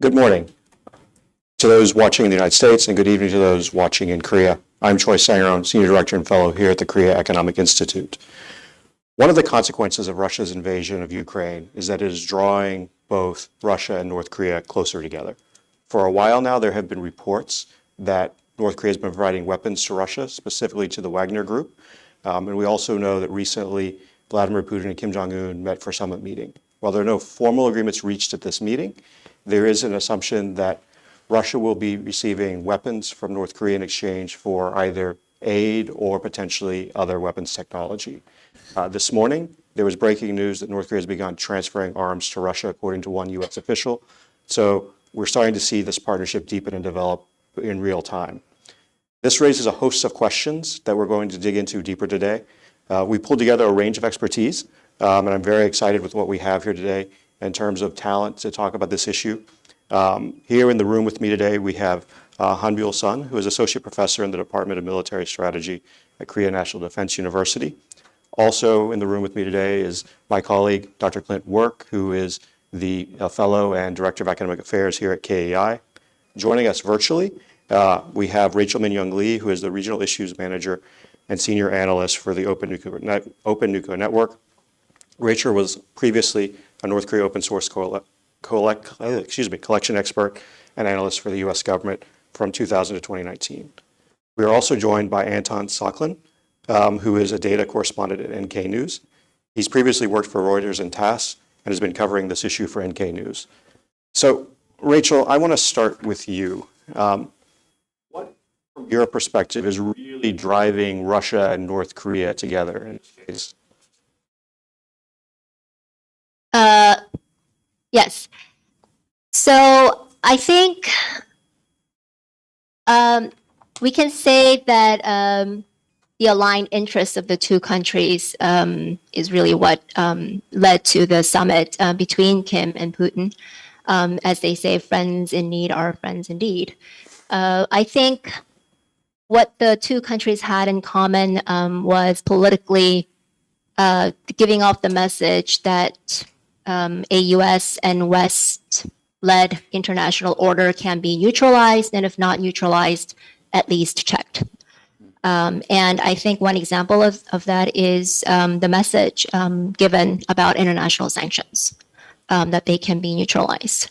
Good morning to those watching in the United States, and good evening to those watching in Korea. I'm Choi Sang-ron, Senior Director and Fellow here at the Korea Economic Institute. One of the consequences of Russia's invasion of Ukraine is that it is drawing both Russia and North Korea closer together. For a while now, there have been reports that North Korea has been providing weapons to Russia, specifically to the Wagner Group. And we also know that recently Vladimir Putin and Kim Jong-un met for a summit meeting. While there are no formal agreements reached at this meeting, there is an assumption that Russia will be receiving weapons from North Korea in exchange for either aid or potentially other weapons technology. This morning, there was breaking news that North Korea has begun transferring arms to Russia, according to one U.S. official. So we're starting to see this partnership deepen and develop in real time. This raises a host of questions that we're going to dig into deeper today. We pulled together a range of expertise, and I'm very excited with what we have here today in terms of talent to talk about this issue. Here in the room with me today, we have Han-Byul Sun, who is Associate Professor in the Department of Military Strategy at Korea National Defense University. Also in the room with me today is my colleague, Dr. Clint Work, who is the Fellow and Director of Academic Affairs here at KAI. Joining us virtually, we have Rachel Min-Young Lee, who is the Regional Issues Manager and Senior Analyst for the Open Nuclear Network. Rachel was previously a North Korea open source collection expert and analyst for the U.S. government from 2000 to 2019. We are also joined by Anton Soklin, who is a data correspondent at NK News. He's previously worked for Reuters and TASS and has been covering this issue for NK News. So, Rachel, I want to start with you. What, from your perspective, is really driving Russia and North Korea together in this case? Yes. So I think we can say that the aligned interests of the two countries is really what led to the summit between Kim and Putin. As they say, friends in need are friends indeed. I think what the two countries had in common was politically giving off the message that a U.S. and West-led international order can be neutralized, and if not neutralized, at least checked. And I think one example of that is the message given about international sanctions, that they can be neutralized.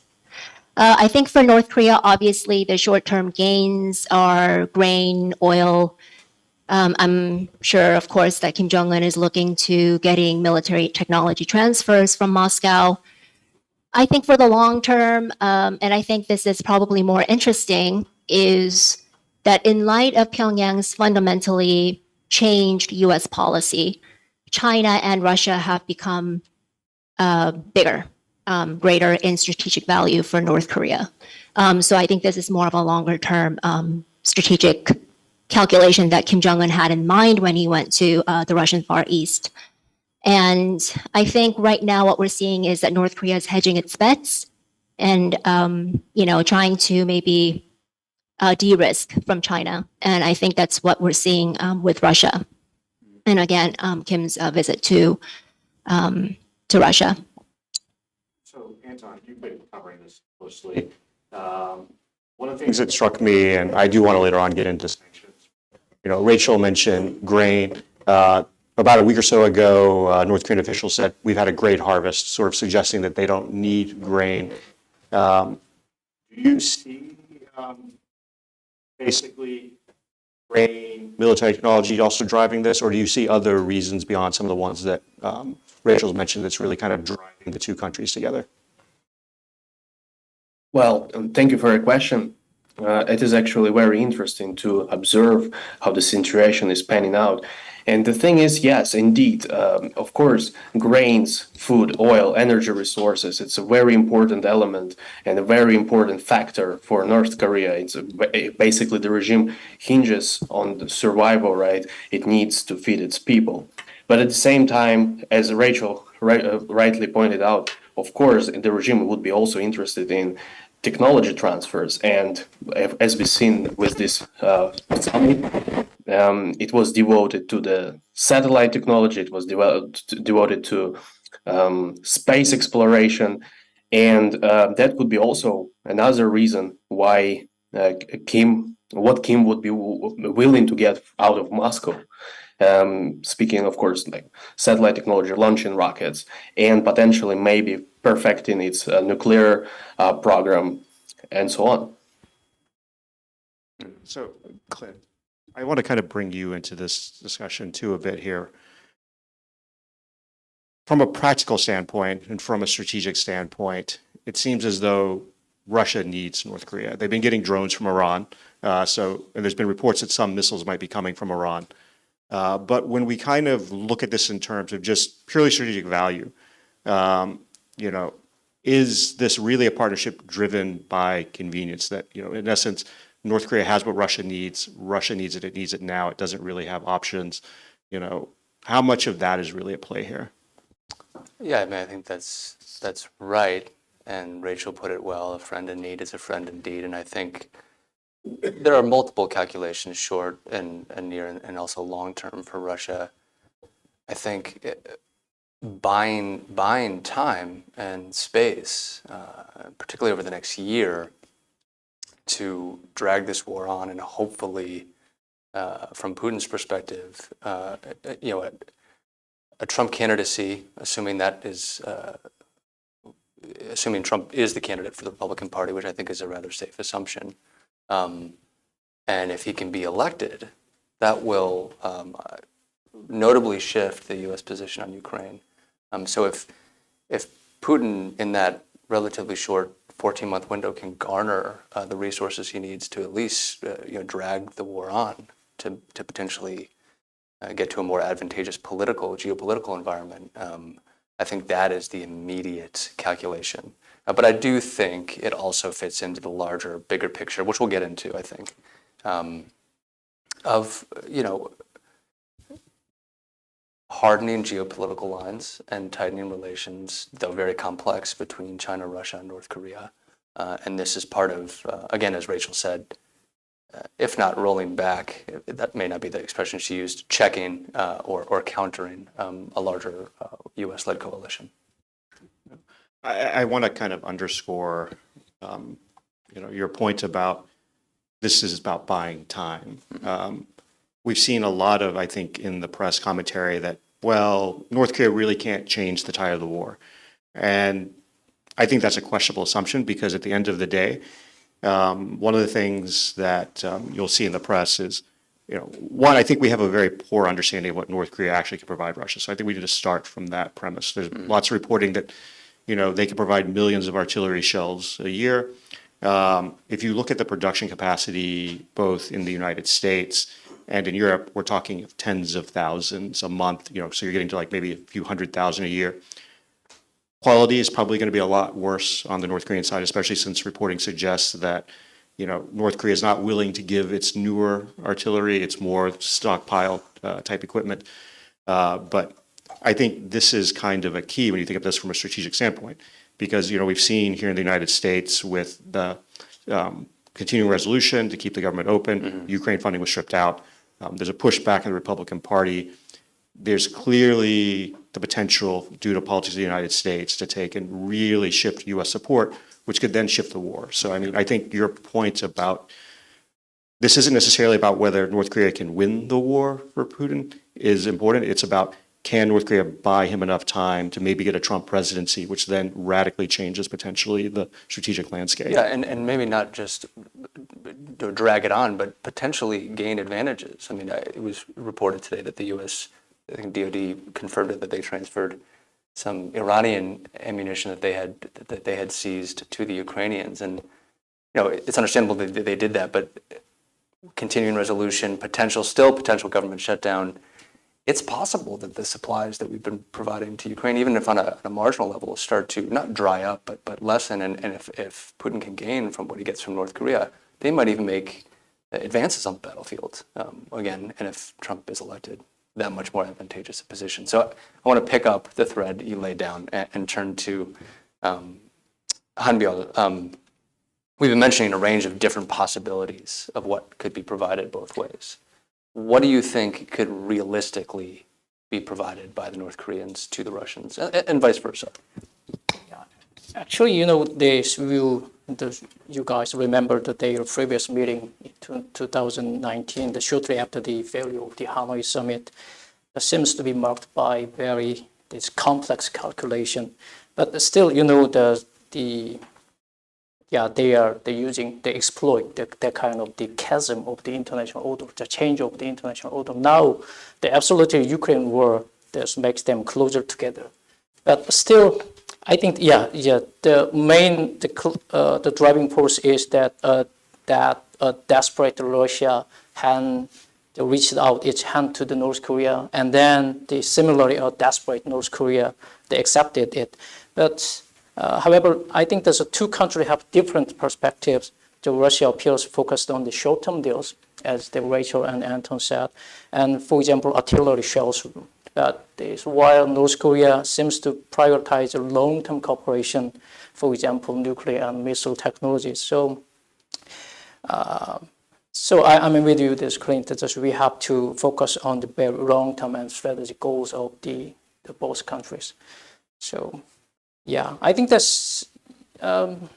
I think for North Korea, obviously, the short-term gains are grain, oil. I'm sure, of course, that Kim Jong-un is looking to getting military technology transfers from Moscow. I think for the long term, and I think this is probably more interesting, is that in light of Pyongyang's fundamentally changed U.S. policy, China and Russia have become bigger, greater in strategic value for North Korea. So I think this is more of a longer term strategic calculation that Kim Jong-un had in mind when he went to the Russian Far East. And I think right now what we're seeing is that North Korea is hedging its bets and trying to maybe de-risk from China. And I think that's what we're seeing with Russia. And again, Kim's visit to Russia. So, Anton, you've been covering this closely. One of the things that struck me, and I do want to later on get into sanctions. Rachel mentioned grain. About a week or so ago, North Korean officials said we've had a great harvest, sort of suggesting that they don't need grain. Do you see basically grain, military technology also driving this, or do you see other reasons beyond some of the ones that Rachel's mentioned that's really kind of driving the two countries together? Well, thank you for your question. It is actually very interesting to observe how the situation is panning out. And the thing is, yes, indeed, of course, grains, food, oil, energy resources, it's a very important element and a very important factor for North Korea. It's basically the regime hinges on the survival, right? It needs to feed its people. But at the same time, as Rachel rightly pointed out, of course, the regime would be also interested in technology transfers, and as we've seen with this summit, it was devoted to the satellite technology, it was devoted to space exploration, And that could be also another reason why Kim would be willing to get out of Moscow. Speaking, of course, like satellite technology, launching rockets, and potentially maybe perfecting its nuclear program, and so on. So, Clint, I want to kind of bring you into this discussion too a bit here. From a practical standpoint and from a strategic standpoint, it seems as though Russia needs North Korea. They've been getting drones from Iran, and there's been reports that some missiles might be coming from Iran. But when we kind of look at this in terms of just purely strategic value, you know, is this really a partnership driven by convenience that, you know, in essence, North Korea has what Russia needs it needs it now, it doesn't really have options, you know, how much of that is really at play here? Yeah, I mean, I think that's right. And Rachel put it well, a friend in need is a friend indeed. And I think there are multiple calculations, short and near and also long term for Russia. I think buying time and space, particularly over the next year, to drag this war on and hopefully, from Putin's perspective, you know, a Trump candidacy, assuming Trump is the candidate for the Republican Party, which I think is a rather safe assumption. And if he can be elected, that will notably shift the U.S. position on Ukraine. So if Putin, in that relatively short 14-month window, can garner the resources he needs to at least drag the war on to potentially get to a more advantageous geopolitical environment, I think that is the immediate calculation. But I do think it also fits into the larger, bigger picture, which we'll get into, I think, of, you know, hardening geopolitical lines and tightening relations, though very complex, between China, Russia, and North Korea. And this is part of, again, as Rachel said, if not rolling back, that may not be the expression she used, checking or countering a larger U.S.-led coalition. I want to kind of underscore, you know, your point about this is about buying time. We've seen a lot of, I think, in the press commentary that, well, North Korea really can't change the tide of the war. And I think that's a questionable assumption because at the end of the day, one of the things that you'll see in the press is, you know, one, I think we have a very poor understanding of what North Korea actually can provide Russia. So I think we need to start from that premise. There's lots of reporting that, you know, they can provide millions of artillery shells a year. If you look at the production capacity, both in the United States and in Europe, we're talking of tens of thousands a month, you know, so you're getting to like maybe a few 100,000 a year. Quality is probably going to be a lot worse on the North Korean side, especially since reporting suggests that, you know, North Korea is not willing to give its newer artillery, its more stockpile type equipment. But I think this is kind of a key when you think of this from a strategic standpoint, because, you know, we've seen here in the United States with the continuing resolution to keep the government open, Ukraine funding was stripped out. There's a pushback in the Republican Party. There's clearly the potential, due to politics of the United States, to take and really shift U.S. support, which could then shift the war. So, I mean, I think your point about this isn't necessarily about whether North Korea can win the war for Putin is important. It's about, can North Korea buy him enough time to maybe get a Trump presidency, which then radically changes potentially the strategic landscape. Yeah, and maybe not just drag it on, but potentially gain advantages. I mean, it was reported today that the U.S., I think DOD confirmed it, that they transferred some Iranian ammunition that they had seized to the Ukrainians, and you know, it's understandable that they did that, but continuing resolution, potential government shutdown. It's possible that the supplies that we've been providing to Ukraine, even if on a marginal level, start to not dry up, but lessen. And if Putin can gain from what he gets from North Korea, they might even make advances on the battlefield again. And if Trump is elected, that much more advantageous a position. So I want to pick up the thread you laid down and turn to Hanbyeol. We've been mentioning a range of different possibilities of what could be provided both ways. What do you think could realistically be provided by the North Koreans to the Russians, and vice versa? Actually, you guys remember their previous meeting in 2019, shortly after the failure of the Hanoi summit. That seems to be marked by this complex calculation. But still, they exploit the kind of the chasm of the international order, the change of the international order. Now, the absolute Ukraine war, this makes them closer together. But still, I think, the driving force is that desperate Russia had reached out its hand to the North Korea, and then similarly desperate North Korea, they accepted it. But however, I think the two countries have different perspectives. The Russia appears focused on the short-term deals, as Rachel and Anton said, and for example, artillery shells. But while North Korea seems to prioritize long-term cooperation, for example, nuclear and missile technologies. So I'm with you, Clinton, that we have to focus on the very long-term and strategic goals of the both countries. So, I think that's, I'm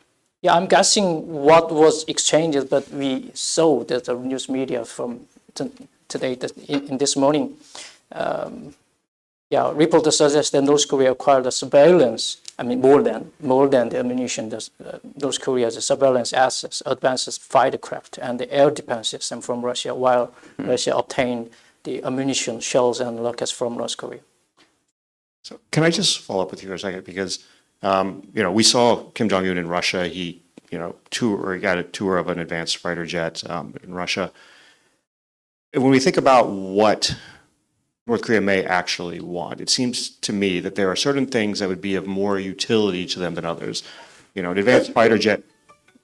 guessing what was exchanged, but we saw that the news media from today, in this morning, reports suggest that North Korea acquired the surveillance. I mean, more than the ammunition. North Korea's surveillance assets, advanced fighter craft, and the air defense system from Russia, while Russia obtained the ammunition, shells, and rockets from North Korea. So can I just follow up with you for a second? Because, we saw Kim Jong-un in Russia. He got a tour of an advanced fighter jet in Russia. And when we think about what North Korea may actually want, it seems to me that there are certain things that would be of more utility to them than others. An advanced fighter jet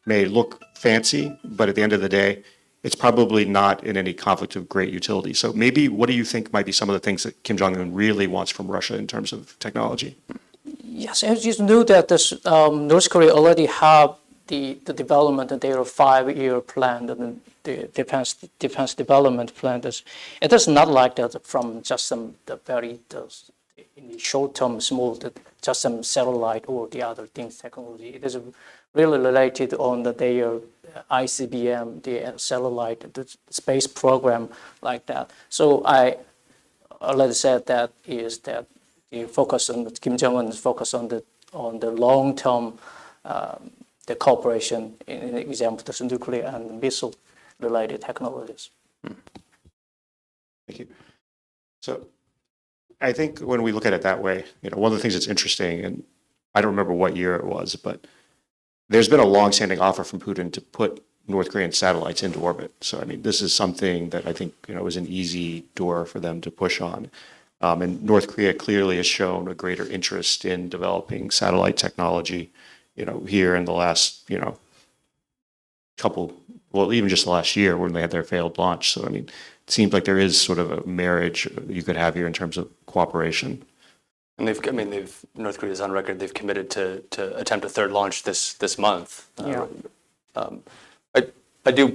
may look fancy, but at the end of the day, it's probably not in any conflict of great utility. So maybe what do you think might be some of the things that Kim Jong-un really wants from Russia in terms of technology? Yes, as you know that North Korea already have the development of their 5-year plan, and the defense development plan. It is not like that from just some in the short term small, just some satellite or the other things technology. It is really related on their ICBM, the satellite, the space program like that. So I already said that the focus on Kim Jong-un's focus on the long term. The cooperation, in example, the nuclear and missile-related technologies. Thank you. So I think when we look at it that way, one of the things that's interesting, and I don't remember what year it was, but there's been a long-standing offer from Putin to put North Korean satellites into orbit. So, this is something that I think, was an easy door for them to push on. And North Korea clearly has shown a greater interest in developing satellite technology here in the last, even just the last year when they had their failed launch. So, it seems like there is sort of a marriage you could have here in terms of cooperation. And North Korea's on record, they've committed to attempt a third launch this month. I do,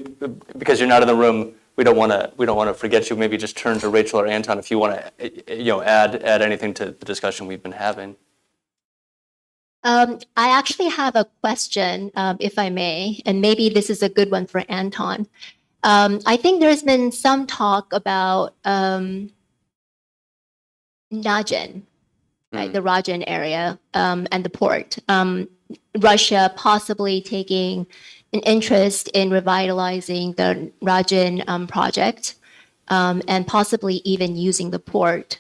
because you're not in the room, we don't want to forget you. Maybe just turn to Rachel or Anton if you want to, add anything to the discussion we've been having. I actually have a question, if I may, and maybe this is a good one for Anton. I think there's been some talk about Najin, right, the Rajan area, and the port. Russia possibly taking an interest in revitalizing the Rajan project, and possibly even using the port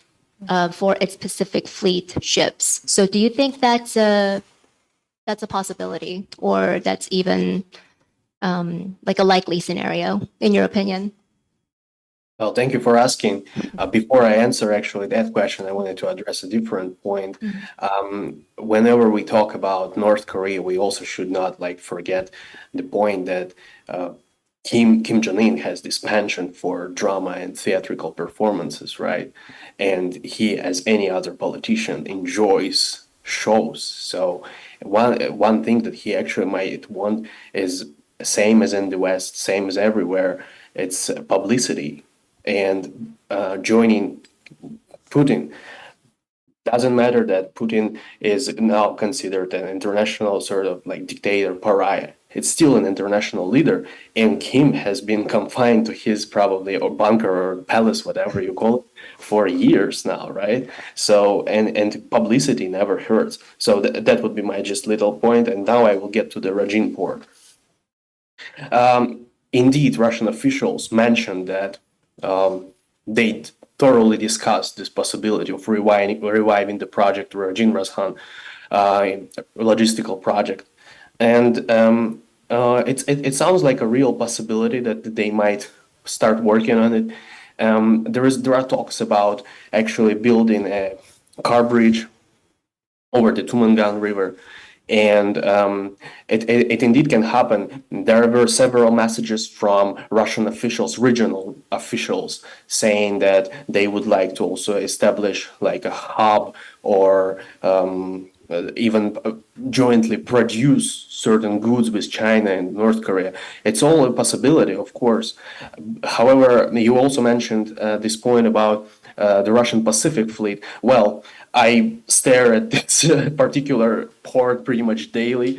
for its Pacific Fleet ships. So do you think that's a possibility, or that's even like a likely scenario, in your opinion? Well, thank you for asking. Before I answer actually that question, I wanted to address a different point. Whenever we talk about North Korea, we also should not forget the point that Kim Jong-un has this penchant for drama and theatrical performances, right? And he, as any other politician, enjoys shows. So one thing that he actually might want is same as in the West, same as everywhere. It's publicity. And joining Putin Doesn't matter that Putin is now considered an international sort of like dictator pariah. It's still an international leader, and Kim has been confined to his probably or bunker or palace, whatever you call it, for years now, right? So and publicity never hurts. So that would be my just little point. And now I will get to the regime port. Indeed, Russian officials mentioned that they thoroughly discussed this possibility of reviving the project, Rajin Razhan logistical project. And it sounds like a real possibility that they might start working on it. There are talks about actually building a car bridge over the Tumangan River, and it indeed can happen. There were several messages from Russian officials, regional officials, saying that they would like to also establish like a hub or even jointly produce certain goods with China and North Korea. It's all a possibility, of course. However, you also mentioned this point about the Russian Pacific Fleet. Well, I stare at this particular port pretty much daily.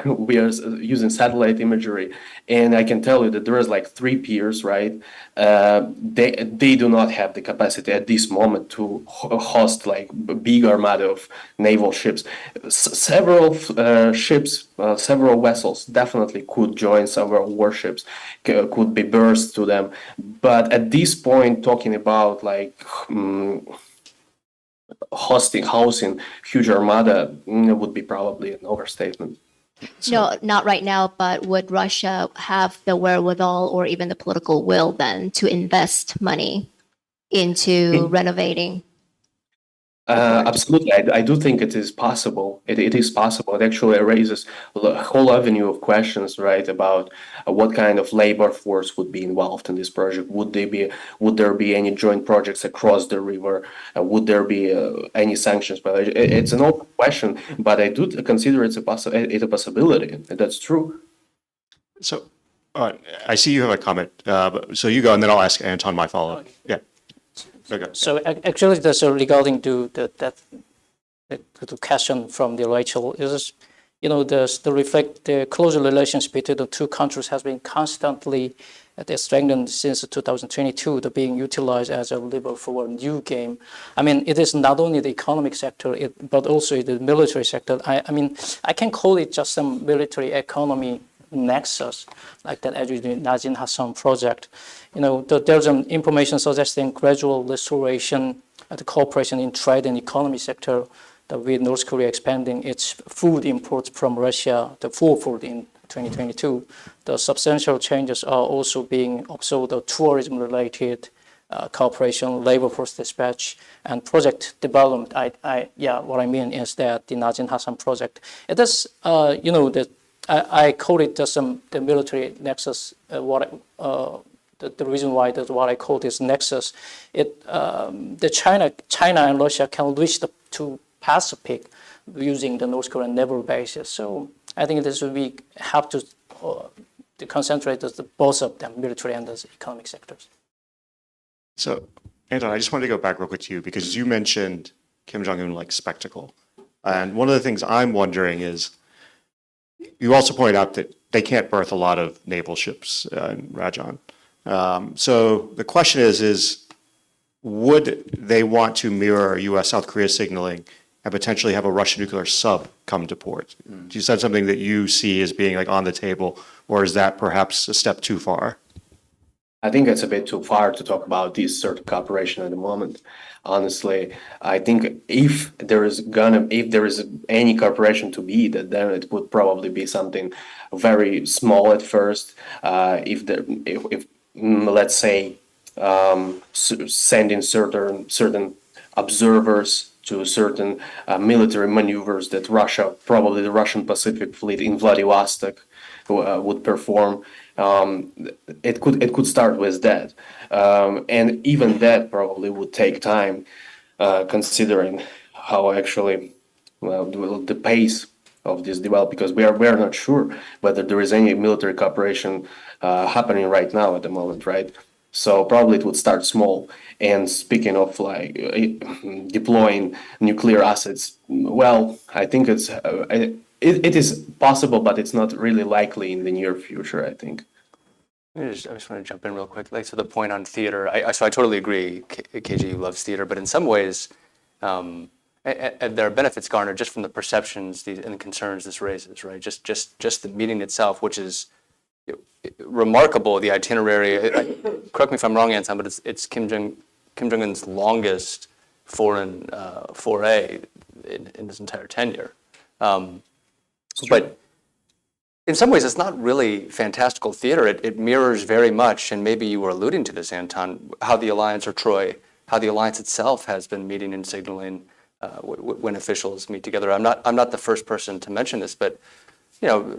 We are using satellite imagery, and I can tell you that there is like 3 piers, right? They do not have the capacity at this moment to host like big armada of naval ships. Several ships, several vessels definitely could join, several warships could be burst to them. But at this point, talking about like housing huge armada would be probably an overstatement. No, not right now, but would Russia have the wherewithal or even the political will then to invest money into renovating? Absolutely, I do think it is possible. It is possible. It actually raises a whole avenue of questions, right, about what kind of labor force would be involved in this project. Would there be any joint projects across the river? Would there be any sanctions? But it's an open question. But I do consider it's a possibility. That's true. So, I see you have a comment. So you go, and then I'll ask Anton my follow-up. Yeah. Okay. So actually, that's regarding to the question from the Rachel is, the closer relations between the two countries has been constantly strengthened since 2022. They're being utilized as a lever for a new game. I mean, it is not only the economic sector, but also the military sector. I mean, I can call it just some military economy nexus, like that Nazin Hassan project. There's some information suggesting gradual restoration of the cooperation in trade and economy sector, that with North Korea expanding its food imports from Russia, the fourfold in 2022. The substantial changes are also being observed of tourism-related cooperation, labor force dispatch, and project development. What I mean is that the Nazin Hassan project, it is, I call it just the military nexus. The reason why that's what I call this nexus, China and Russia can reach the two Pacific using the North Korean naval bases. So I think this we have to concentrate on both of them, military and the economic sectors. So, Anton, I just wanted to go back real quick to you because you mentioned Kim Jong-un like spectacle, and one of the things I'm wondering is, you also point out that they can't berth a lot of naval ships in Rajan. So the question is would they want to mirror U.S.-South Korea signaling and potentially have a Russian nuclear sub come to port? Do you said something that you see as being like on the table, or is that perhaps a step too far? I think it's a bit too far to talk about this sort of cooperation at the moment. Honestly, I think if there is any cooperation to be, then it would probably be something very small at first. If let's say sending certain observers to certain military maneuvers that probably the Russian Pacific Fleet in Vladivostok would perform. It could start with that, and even that probably would take time, considering how actually the pace of this develop, because we are not sure whether there is any military cooperation happening right now at the moment, right? So probably it would start small. And speaking of like deploying nuclear assets, well, I think it is possible, but it's not really likely in the near future, I think. I just want to jump in real quick. Like, so the point on theater, so I totally agree. KG loves theater, but in some ways, and there are benefits garnered just from the perceptions and concerns this raises, right? Just the meeting itself, which is remarkable. The itinerary. Correct me if I'm wrong, Anton, but it's Kim Jong-un's longest foreign foray in his entire tenure. But in some ways, it's not really fantastical theater. It mirrors very much, and maybe you were alluding to this, Anton, how the alliance, or Troy, how the alliance itself has been meeting and signaling when officials meet together. I'm not the first person to mention this, but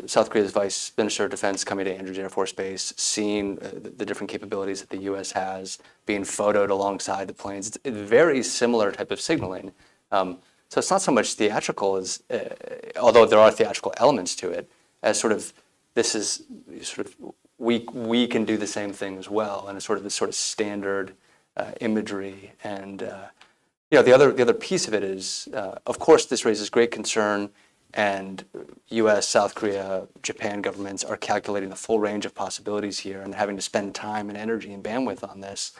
South Korea's Vice Minister of Defense coming to Andrews Air Force Base, seeing the different capabilities that the U.S. has, being photoed alongside the planes. It's a very similar type of signaling. So it's not so much theatrical as, although there are theatrical elements to it, as sort of this is sort of we can do the same thing as well, and it's sort of this sort of standard imagery. And the other piece of it is, of course, this raises great concern, and U.S., South Korea, Japan governments are calculating the full range of possibilities here, and having to spend time and energy and bandwidth on this,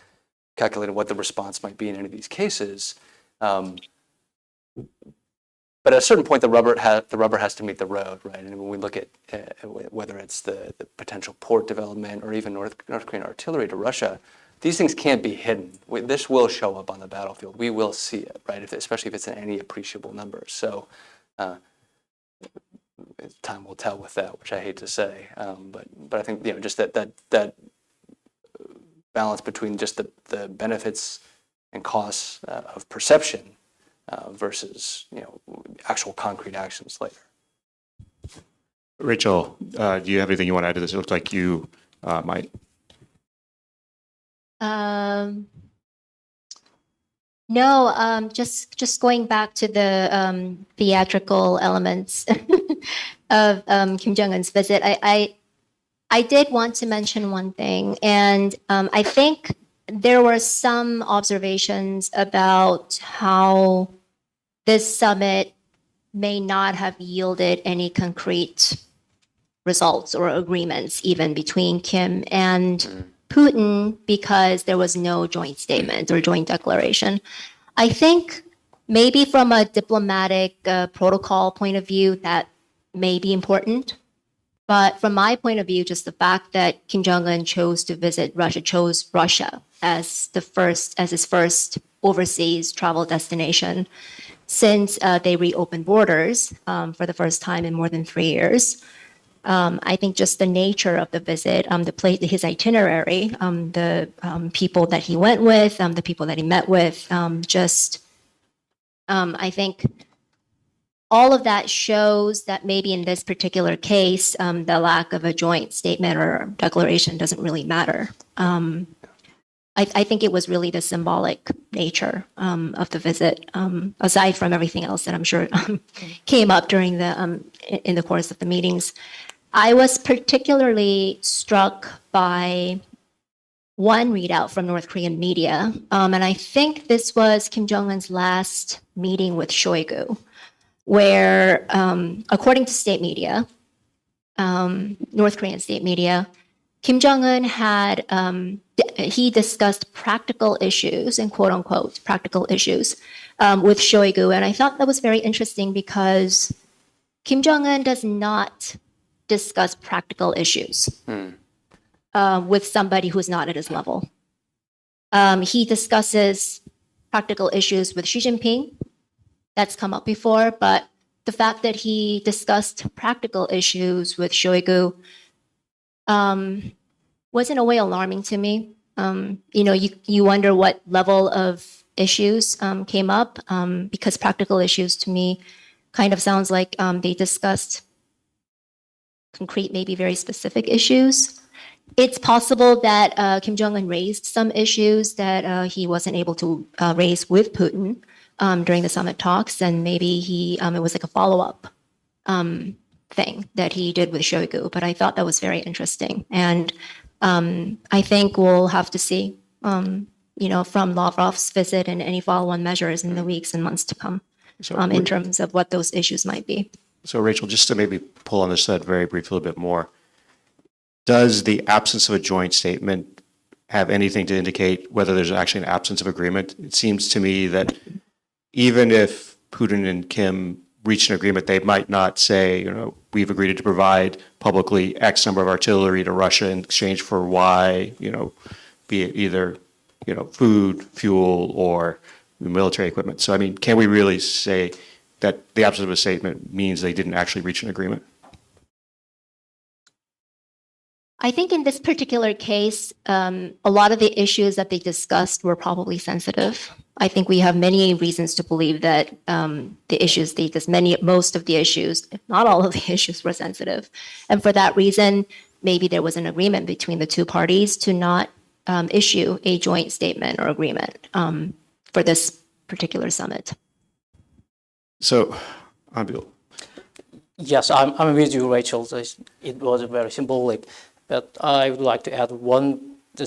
calculating what the response might be in any of these cases. But at a certain point, the rubber has to meet the road, right? And when we look at whether it's the potential port development or even North Korean artillery to Russia, these things can't be hidden. This will show up on the battlefield. We will see it, right? Especially if it's in any appreciable numbers. So time will tell with that, which I hate to say. But I think just that balance between just the benefits and costs of perception versus actual concrete actions later. Rachel, do you have anything you want to add to this? It looks like you might. No, just going back to the theatrical elements of Kim Jong-un's visit, I did want to mention one thing, and I think there were some observations about how this summit may not have yielded any concrete results or agreements even between Kim and Putin, because there was no joint statement or joint declaration. I think maybe from a diplomatic protocol point of view, that may be important. But from my point of view, just the fact that Kim Jong-un chose Russia as his first overseas travel destination since they reopened borders for the first time in more than 3 years. I think just the nature of the visit, his itinerary, the people that he went with, the people that he met with, I think all of that shows that maybe in this particular case, the lack of a joint statement or declaration doesn't really matter. I think it was really the symbolic nature of the visit, aside from everything else that I'm sure came up during in the course of the meetings. I was particularly struck by one readout from North Korean media, and I think this was Kim Jong-un's last meeting with Shoigu, where, according to state media, North Korean state media, Kim Jong-un he discussed practical issues, and quote unquote, practical issues with Shoigu. And I thought that was very interesting because Kim Jong-un does not discuss practical issues with somebody who's not at his level. He discusses practical issues with Xi Jinping. That's come up before, but the fact that he discussed practical issues with Shoigu was in a way alarming to me. You wonder what level of issues came up because practical issues to me kind of sounds like they discussed concrete, maybe very specific issues. It's possible that Kim Jong-un raised some issues that he wasn't able to raise with Putin during the summit talks, and maybe it was like a follow-up thing that he did with Shoigu. But I thought that was very interesting, and I think we'll have to see, from Lavrov's visit and any follow-on measures in the weeks and months to come, in terms of what those issues might be. So Rachel, just to maybe pull on this thread very briefly a bit more, does the absence of a joint statement have anything to indicate whether there's actually an absence of agreement? It seems to me that even if Putin and Kim reach an agreement, they might not say, we've agreed to provide publicly X number of artillery to Russia in exchange for Y, be it either, food, fuel, or military equipment. So, I mean, can we really say that the absence of a statement means they didn't actually reach an agreement? I think in this particular case, a lot of the issues that they discussed were probably sensitive. I think we have many reasons to believe that the issues they discussed, most of the issues, if not all of the issues, were sensitive. And for that reason, maybe there was an agreement between the two parties to not issue a joint statement or agreement for this particular summit. So, Anbil. Yes, I'm with you, Rachel. It was very symbolic, but I would like to add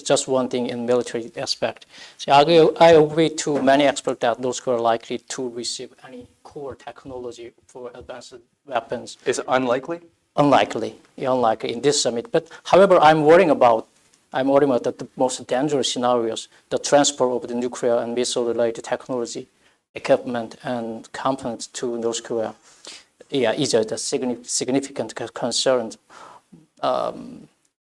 just one thing in military aspect. So I agree to many experts that those who are likely to receive any core technology for advanced weapons. Is it unlikely? Unlikely in this summit. But however, I'm worrying about that the most dangerous scenarios, the transfer of the nuclear and missile-related technology, equipment, and components to North Korea, is a significant concern.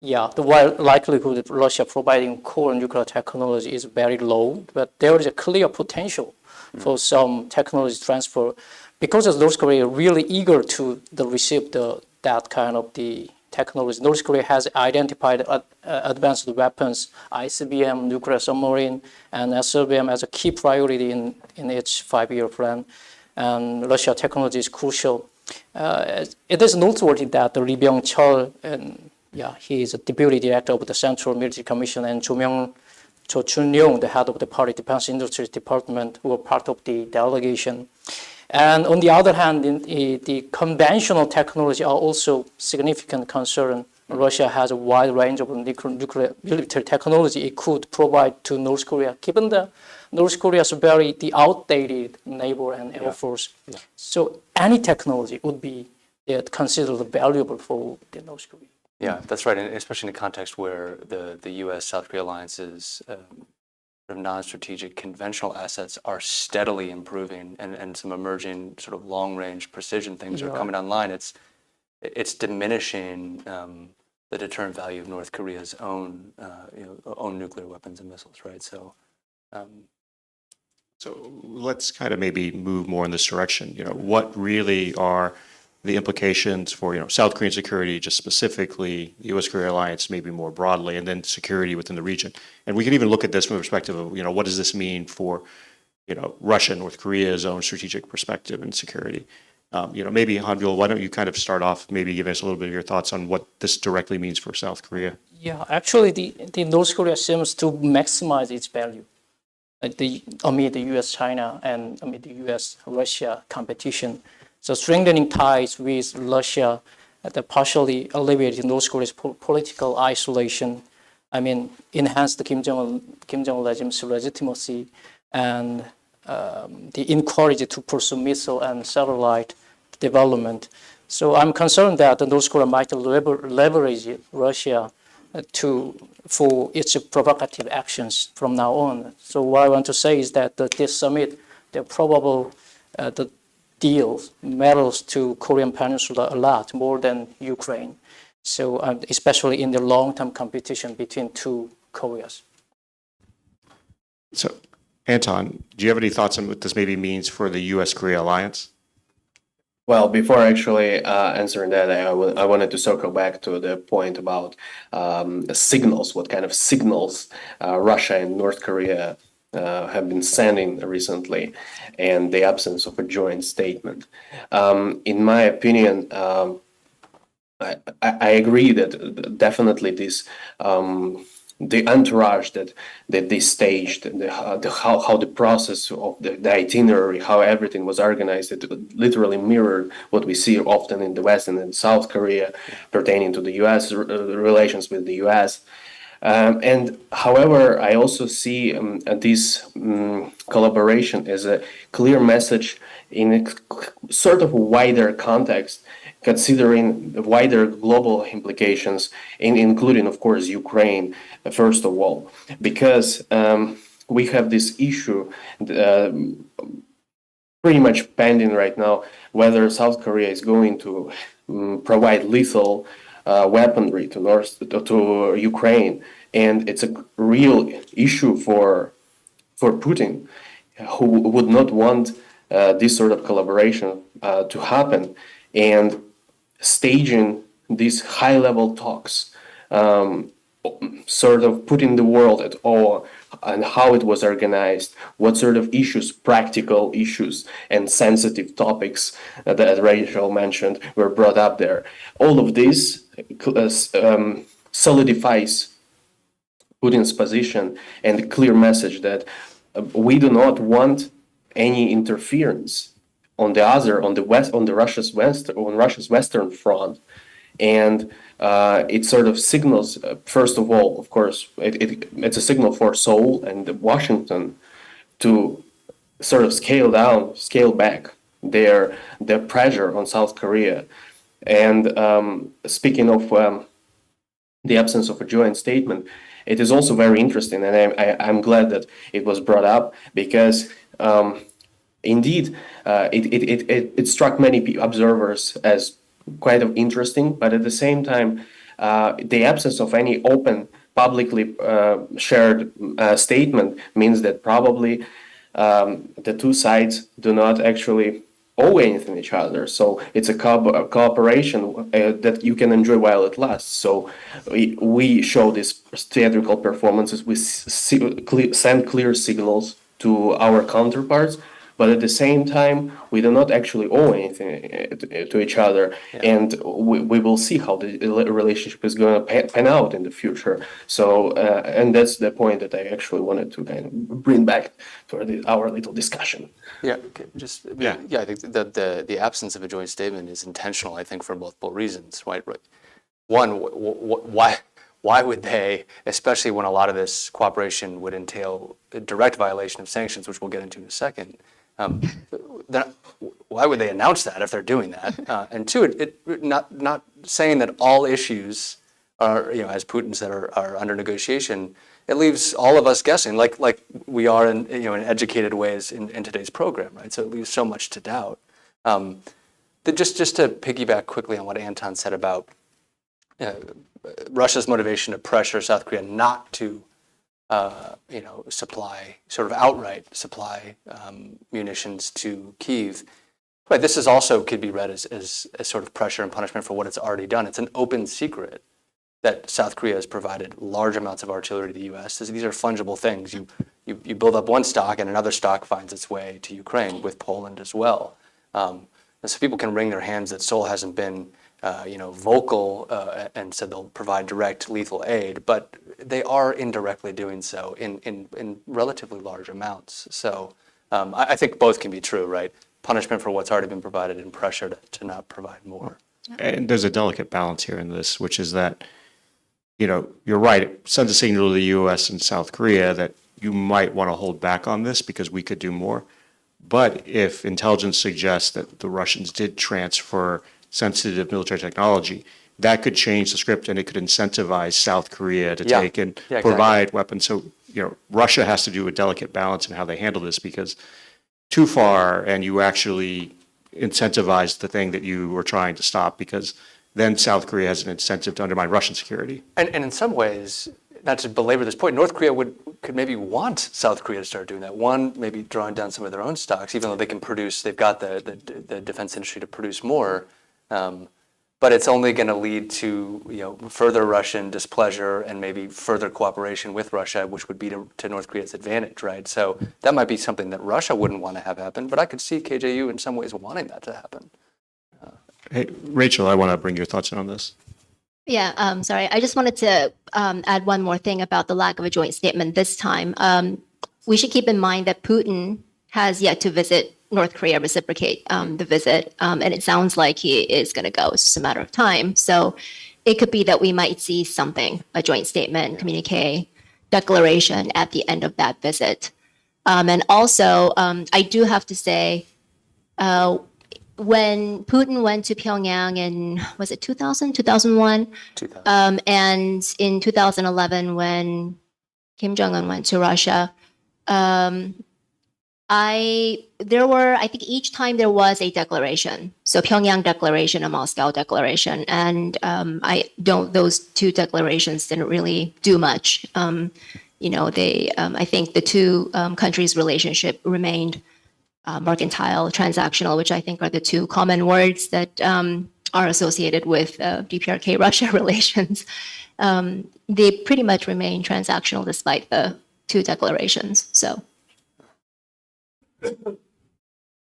The likelihood of Russia providing core nuclear technology is very low, but there is a clear potential for some technology transfer because North Korea is really eager to receive that kind of the technology. North Korea has identified advanced weapons, ICBM, nuclear submarine, and SLBM as a key priority in its 5-year plan. And Russia technology is crucial. It is noteworthy that Lee Byung-chul, he is a deputy director of the Central Military Commission, and Jo Chun-yong, the head of the Party Defense Industries Department, who were part of the delegation. And on the other hand, the conventional technology are also significant concern. Russia has a wide range of nuclear military technology it could provide to North Korea, given that North Korea is the outdated naval and air force. Yeah. So any technology would be considered valuable for the North Korea. Yeah, that's right, and especially in a context where the U.S.-South Korea alliance's non-strategic conventional assets are steadily improving, and some emerging sort of long-range precision things are coming online. It's diminishing the deterrent value of North Korea's own nuclear weapons and missiles, right? So let's kind of maybe move more in this direction. What really are the implications for South Korean security, just specifically the U.S.-Korea alliance, maybe more broadly, and then security within the region? And we can even look at this from the perspective of what does this mean for Russia and North Korea's own strategic perspective and security? Maybe Hanbul, why don't you kind of start off, maybe give us a little bit of your thoughts on what this directly means for South Korea? Yeah, actually, the North Korea seems to maximize its value amid the U.S.-China and amid the U.S.-Russia competition. So strengthening ties with Russia that partially alleviated North Korea's political isolation, enhanced the Kim Jong-un regime's legitimacy, and the encourage to pursue missile and satellite development. So I'm concerned that North Korea might leverage Russia for its provocative actions from now on. So what I want to say is that this summit, the probable deals matters to Korean Peninsula a lot more than Ukraine. So especially in the long-term competition between two Koreas. So, Anton, do you have any thoughts on what this maybe means for the U.S.-Korea alliance? Well, before actually answering that, I wanted to circle back to the point about signals, what kind of signals Russia and North Korea have been sending recently, and the absence of a joint statement. In my opinion, I agree that definitely this the entourage that they staged, how the process of the itinerary, how everything was organized, it literally mirrored what we see often in the West and in South Korea pertaining to the U.S. relations with the U.S. And however, I also see this collaboration as a clear message in a sort of wider context, considering the wider global implications, including, of course, Ukraine, first of all, because we have this issue pretty much pending right now, whether South Korea is going to provide lethal weaponry to Ukraine, and it's a real issue for Putin, who would not want this sort of collaboration to happen, and staging these high-level talks, sort of putting the world at awe and how it was organized, what sort of issues, practical issues, and sensitive topics that Rachel mentioned were brought up there. All of this solidifies Putin's position and a clear message that we do not want any interference on Russia's western front, and it sort of signals, first of all, of course, it's a signal for Seoul and Washington to sort of scale back their pressure on South Korea. And speaking of the absence of a joint statement, it is also very interesting, and I'm glad that it was brought up, because indeed it struck many observers as quite interesting, but at the same time, the absence of any open, publicly shared statement means that probably the two sides do not actually owe anything to each other. So it's a cooperation that you can enjoy while it lasts. So we show these theatrical performances, we send clear signals to our counterparts, but at the same time, we do not actually owe anything to each other. Yeah. And we will see how the relationship is going to pan out in the future. So, and that's the point that I actually wanted to kind of bring back to our little discussion. Yeah, I think that the absence of a joint statement is intentional, I think, for multiple reasons, right? One, why would they, especially when a lot of this cooperation would entail a direct violation of sanctions, which we'll get into in a second, why would they announce that if they're doing that? And two, not saying that all issues are, as Putin said, are under negotiation. It leaves all of us guessing, like we are in educated ways in today's program, right? So it leaves so much to doubt. Just to piggyback quickly on what Anton said about Russia's motivation to pressure South Korea not to outright supply munitions to Kyiv. Right, this is also could be read as sort of pressure and punishment for what it's already done. It's an open secret that South Korea has provided large amounts of artillery to the U.S. These are fungible things. You build up one stock and another stock finds its way to Ukraine, with Poland as well. And so people can wring their hands that Seoul hasn't been vocal and said they'll provide direct lethal aid, but they are indirectly doing so in relatively large amounts. So I think both can be true, right? Punishment for what's already been provided and pressure to not provide more. And there's a delicate balance here in this, which is that, you're right, it sends a signal to the U.S. and South Korea that you might want to hold back on this because we could do more. But if intelligence suggests that the Russians did transfer sensitive military technology, that could change the script, and it could incentivize South Korea to take and provide weapons. So, Russia has to do a delicate balance in how they handle this, because too far and you actually incentivize the thing that you were trying to stop, because then South Korea has an incentive to undermine Russian security. And in some ways, not to belabor this point, North Korea could maybe want South Korea to start doing that. One, maybe drawing down some of their own stocks, even though they can produce, they've got the defense industry to produce more. But it's only going to lead to further Russian displeasure and maybe further cooperation with Russia, which would be to North Korea's advantage, right? So that might be something that Russia wouldn't want to have happen, but I could see KJU in some ways wanting that to happen. Hey, Rachel, I want to bring your thoughts in on this. Yeah, sorry. I just wanted to add one more thing about the lack of a joint statement this time. We should keep in mind that Putin has yet to visit North Korea, reciprocate the visit, and it sounds like he is going to go. It's just a matter of time. So it could be that we might see something, a joint statement, communique, declaration at the end of that visit. And also, I do have to say, when Putin went to Pyongyang in, was it 2000, 2001? 2000. And in 2011, when Kim Jong-un went to Russia, I think each time there was a declaration. So Pyongyang declaration and Moscow declaration. And those two declarations didn't really do much. I think the two countries' relationship remained mercantile, transactional, which I think are the two common words that are associated with DPRK-Russia relations. They pretty much remain transactional despite the two declarations. So.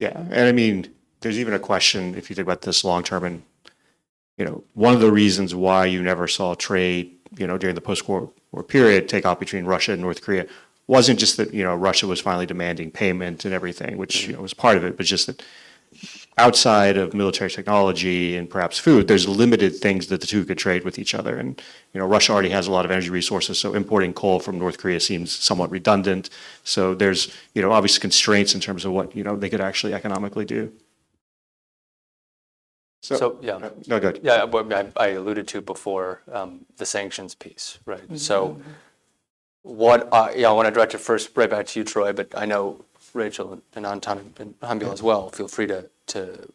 Yeah, and I mean, there's even a question if you think about this long term, and one of the reasons why you never saw trade, during the post-war period take off between Russia and North Korea wasn't just that Russia was finally demanding payment and everything, which was part of it, but just that outside of military technology and perhaps food, there's limited things that the two could trade with each other. And Russia already has a lot of energy resources, so importing coal from North Korea seems somewhat redundant. So there's obviously constraints in terms of what they could actually economically do. So yeah, no, go ahead. Yeah, what I alluded to before, the sanctions piece, right? Mm-hmm. So what I want to direct it first right back to you, Troy, but I know Rachel and Anton and Hambil as well. Feel free to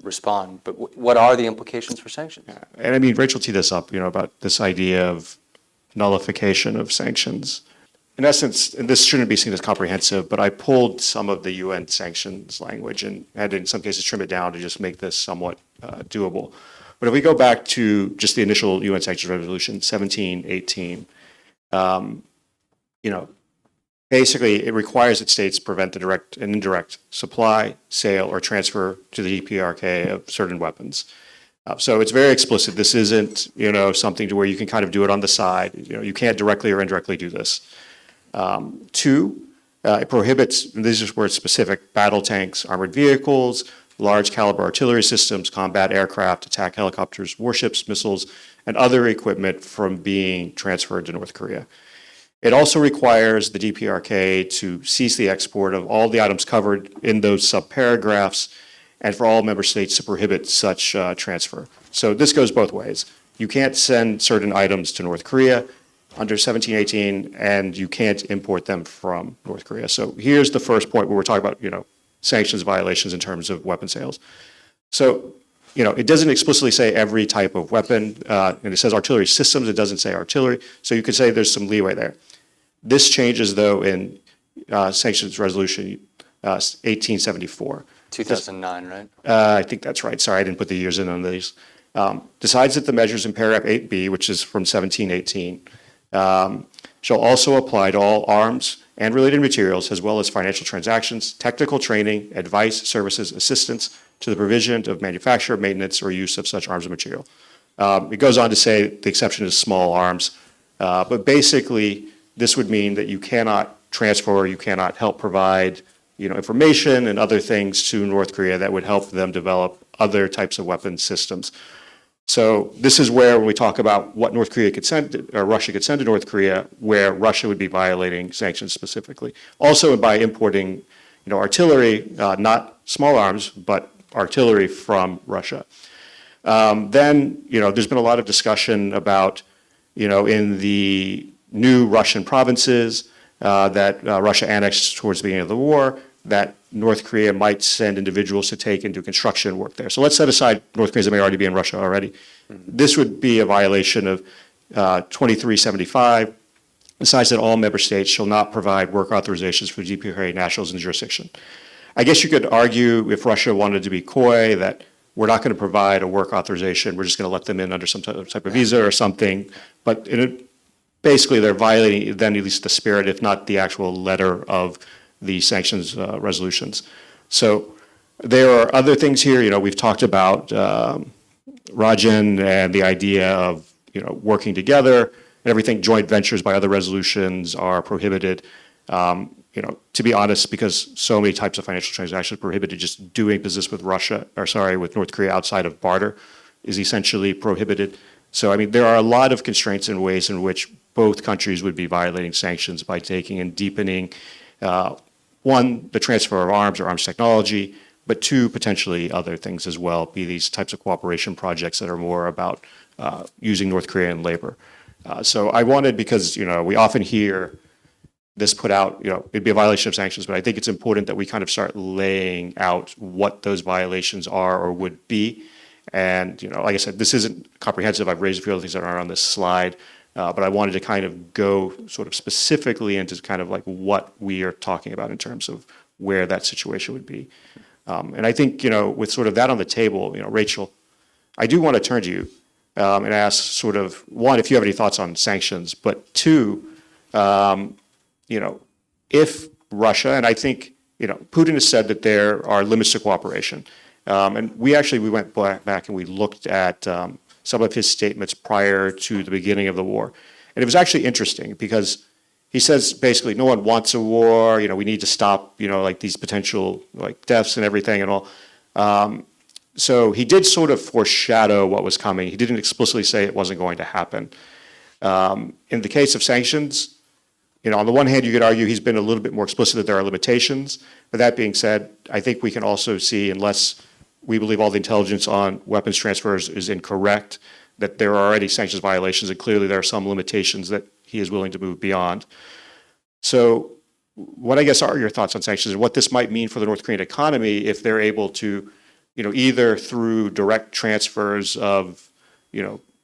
respond. But what are the implications for sanctions? Yeah. And I mean, Rachel teed this up, about this idea of nullification of sanctions. In essence, and this shouldn't be seen as comprehensive, but I pulled some of the UN sanctions language and had in some cases trim it down to just make this somewhat doable. But if we go back to just the initial UN sanctions resolution, 1718, basically, it requires that states prevent the direct and indirect supply, sale, or transfer to the DPRK of certain weapons. So it's very explicit. This isn't, something to where you can kind of do it on the side. You can't directly or indirectly do this. Two, it prohibits, and this is where it's specific, battle tanks, armored vehicles, large caliber artillery systems, combat aircraft, attack helicopters, warships, missiles, and other equipment from being transferred to North Korea. It also requires the DPRK to cease the export of all the items covered in those subparagraphs and for all member states to prohibit such transfer. So this goes both ways. You can't send certain items to North Korea under 1718, and you can't import them from North Korea. So here's the first point where we're talking about, sanctions violations in terms of weapon sales. So, it doesn't explicitly say every type of weapon, and it says artillery systems, it doesn't say artillery. So you could say there's some leeway there. This changes, though, in Sanctions Resolution 1874. 2009, right? I think that's right. Sorry, I didn't put the years in on these. Decides that the measures in paragraph 8b, which is from 1718, shall also apply to all arms and related materials, as well as financial transactions, technical training, advice, services, assistance to the provision of manufacture, maintenance, or use of such arms and material. It goes on to say the exception is small arms, but basically this would mean that you cannot transfer or you cannot help provide information and other things to North Korea that would help them develop other types of weapon systems. So this is where when we talk about what North Korea could send or Russia could send to North Korea, where Russia would be violating sanctions specifically. Also by importing artillery, not small arms, but artillery from Russia. Then there's been a lot of discussion about in the new Russian provinces that Russia annexed towards the beginning of the war, that North Korea might send individuals to take and do construction work there. So let's set aside North Koreans that may already be in Russia already. This would be a violation of 2375. Decides that all member states shall not provide work authorizations for DPRK nationals in the jurisdiction. I guess you could argue if Russia wanted to be coy that we're not going to provide a work authorization, we're just going to let them in under some type of visa or something. But basically they're violating then at least the spirit, if not the actual letter of the sanctions resolutions. So there are other things here. We've talked about Rajan and the idea of working together and everything. Joint ventures by other resolutions are prohibited. To be honest, because so many types of financial transactions are prohibited, just doing business with with North Korea outside of barter is essentially prohibited. So, I mean, there are a lot of constraints and ways in which both countries would be violating sanctions by taking and deepening, one, the transfer of arms or arms technology, but two, potentially other things as well, be these types of cooperation projects that are more about using North Korean labor. So I wanted, because, we often hear this put out, it'd be a violation of sanctions, but I think it's important that we kind of start laying out what those violations are or would be. And, like I said, this isn't comprehensive. I've raised a few other things that aren't on this slide, but I wanted to kind of go sort of specifically into kind of like what we are talking about in terms of where that situation would be. And I think, with sort of that on the table, Rachel, I do want to turn to you and ask sort of, one, if you have any thoughts on sanctions, but two, if Russia, and I think, Putin has said that there are limits to cooperation. And we went back and we looked at some of his statements prior to the beginning of the war. And it was actually interesting because he says basically no one wants a war, we need to stop, like these potential like deaths and everything and all. So he did sort of foreshadow what was coming. He didn't explicitly say it wasn't going to happen. In the case of sanctions, on the one hand, you could argue he's been a little bit more explicit that there are limitations. But that being said, I think we can also see, unless we believe all the intelligence on weapons transfers is incorrect, that there are already sanctions violations, and clearly there are some limitations that he is willing to move beyond. So what I guess are your thoughts on sanctions and what this might mean for the North Korean economy if they're able to, either through direct transfers of,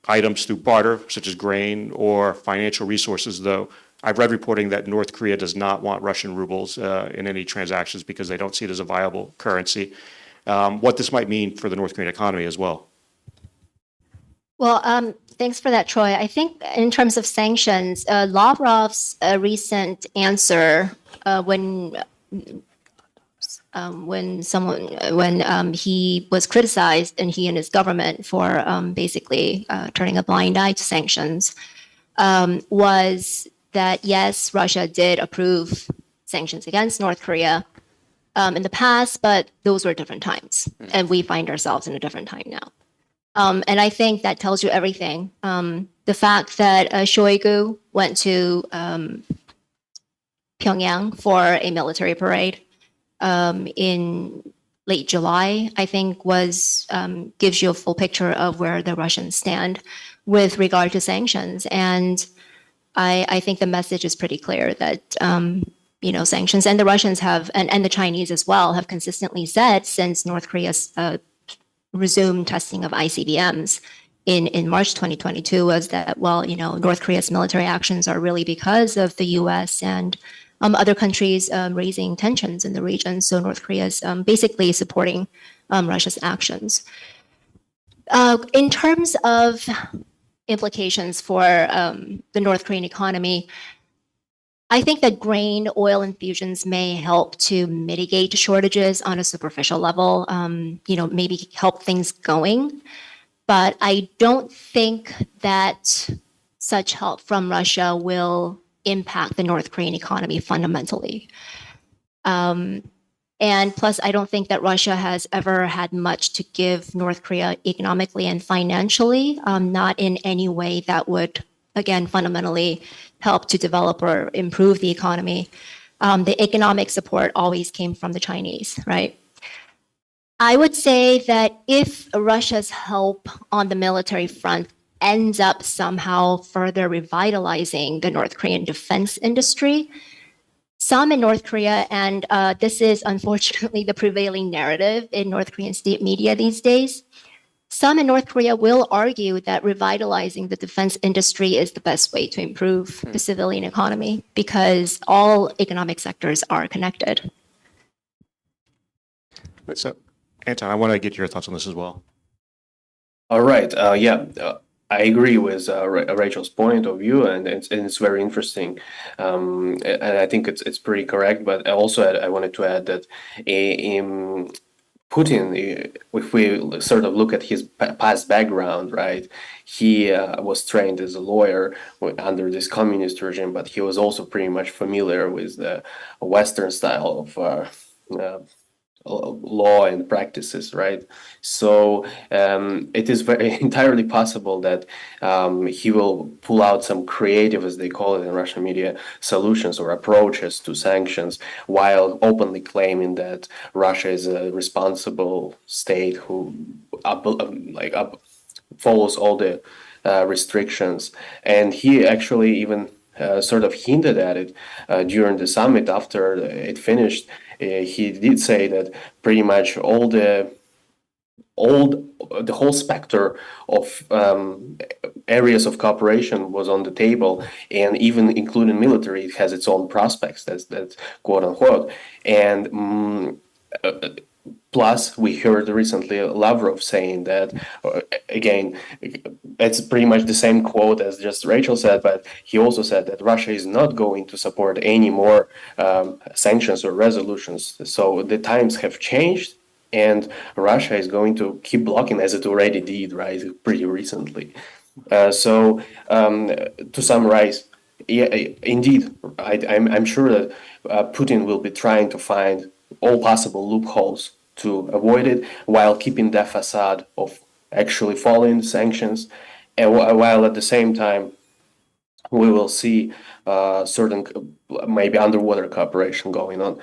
items through barter, such as grain, or financial resources, though I've read reporting that North Korea does not want Russian rubles in any transactions because they don't see it as a viable currency. What this might mean for the North Korean economy as well. Well, thanks for that, Troy. I think in terms of sanctions, Lavrov's recent answer when he was criticized, and he and his government for basically turning a blind eye to sanctions, was that yes, Russia did approve sanctions against North Korea in the past, but those were different times, and we find ourselves in a different time now. And I think that tells you everything. The fact that Shoigu went to Pyongyang for a military parade in late July, I think gives you a full picture of where the Russians stand with regard to sanctions. And I think the message is pretty clear that sanctions, and the Russians have, and the Chinese as well, have consistently said since North Korea's resumed testing of ICBMs in March 2022 was that, North Korea's military actions are really because of the U.S. and other countries raising tensions in the region. So North Korea is basically supporting Russia's actions. In terms of implications for the North Korean economy, I think that grain, oil infusions may help to mitigate shortages on a superficial level, maybe help things going. But I don't think that such help from Russia will impact the North Korean economy fundamentally. And plus, I don't think that Russia has ever had much to give North Korea economically and financially, not in any way that would, again, fundamentally help to develop or improve the economy. The economic support always came from the Chinese, right? I would say that if Russia's help on the military front ends up somehow further revitalizing the North Korean defense industry, some in North Korea, and this is unfortunately the prevailing narrative in North Korean state media these days, some in North Korea will argue that revitalizing the defense industry is the best way to improve the civilian economy because all economic sectors are connected. So, Anton, I want to get your thoughts on this as well. All right. I agree with Rachel's point of view, and it's very interesting, and I think it's pretty correct. But also, I wanted to add that Putin, if we sort of look at his past background, right, he was trained as a lawyer under this communist regime, but he was also pretty much familiar with the Western style law and practices, right? So it is very entirely possible that he will pull out some creative, as they call it in Russian media, solutions or approaches to sanctions, while openly claiming that Russia is a responsible state who follows all the restrictions. And he actually even sort of hinted at it during the summit after it finished. He did say that pretty much the whole specter of areas of cooperation was on the table, and even including military, it has its own prospects. That's quote unquote. And plus, we heard recently Lavrov saying that, again, it's pretty much the same quote as just Rachel said, but he also said that Russia is not going to support any more sanctions or resolutions. So the times have changed, and Russia is going to keep blocking as it already did, right, pretty recently. To summarize, yeah, indeed, I'm sure that Putin will be trying to find all possible loopholes to avoid it, while keeping the facade of actually following sanctions, and while at the same time we will see certain maybe underwater cooperation going on.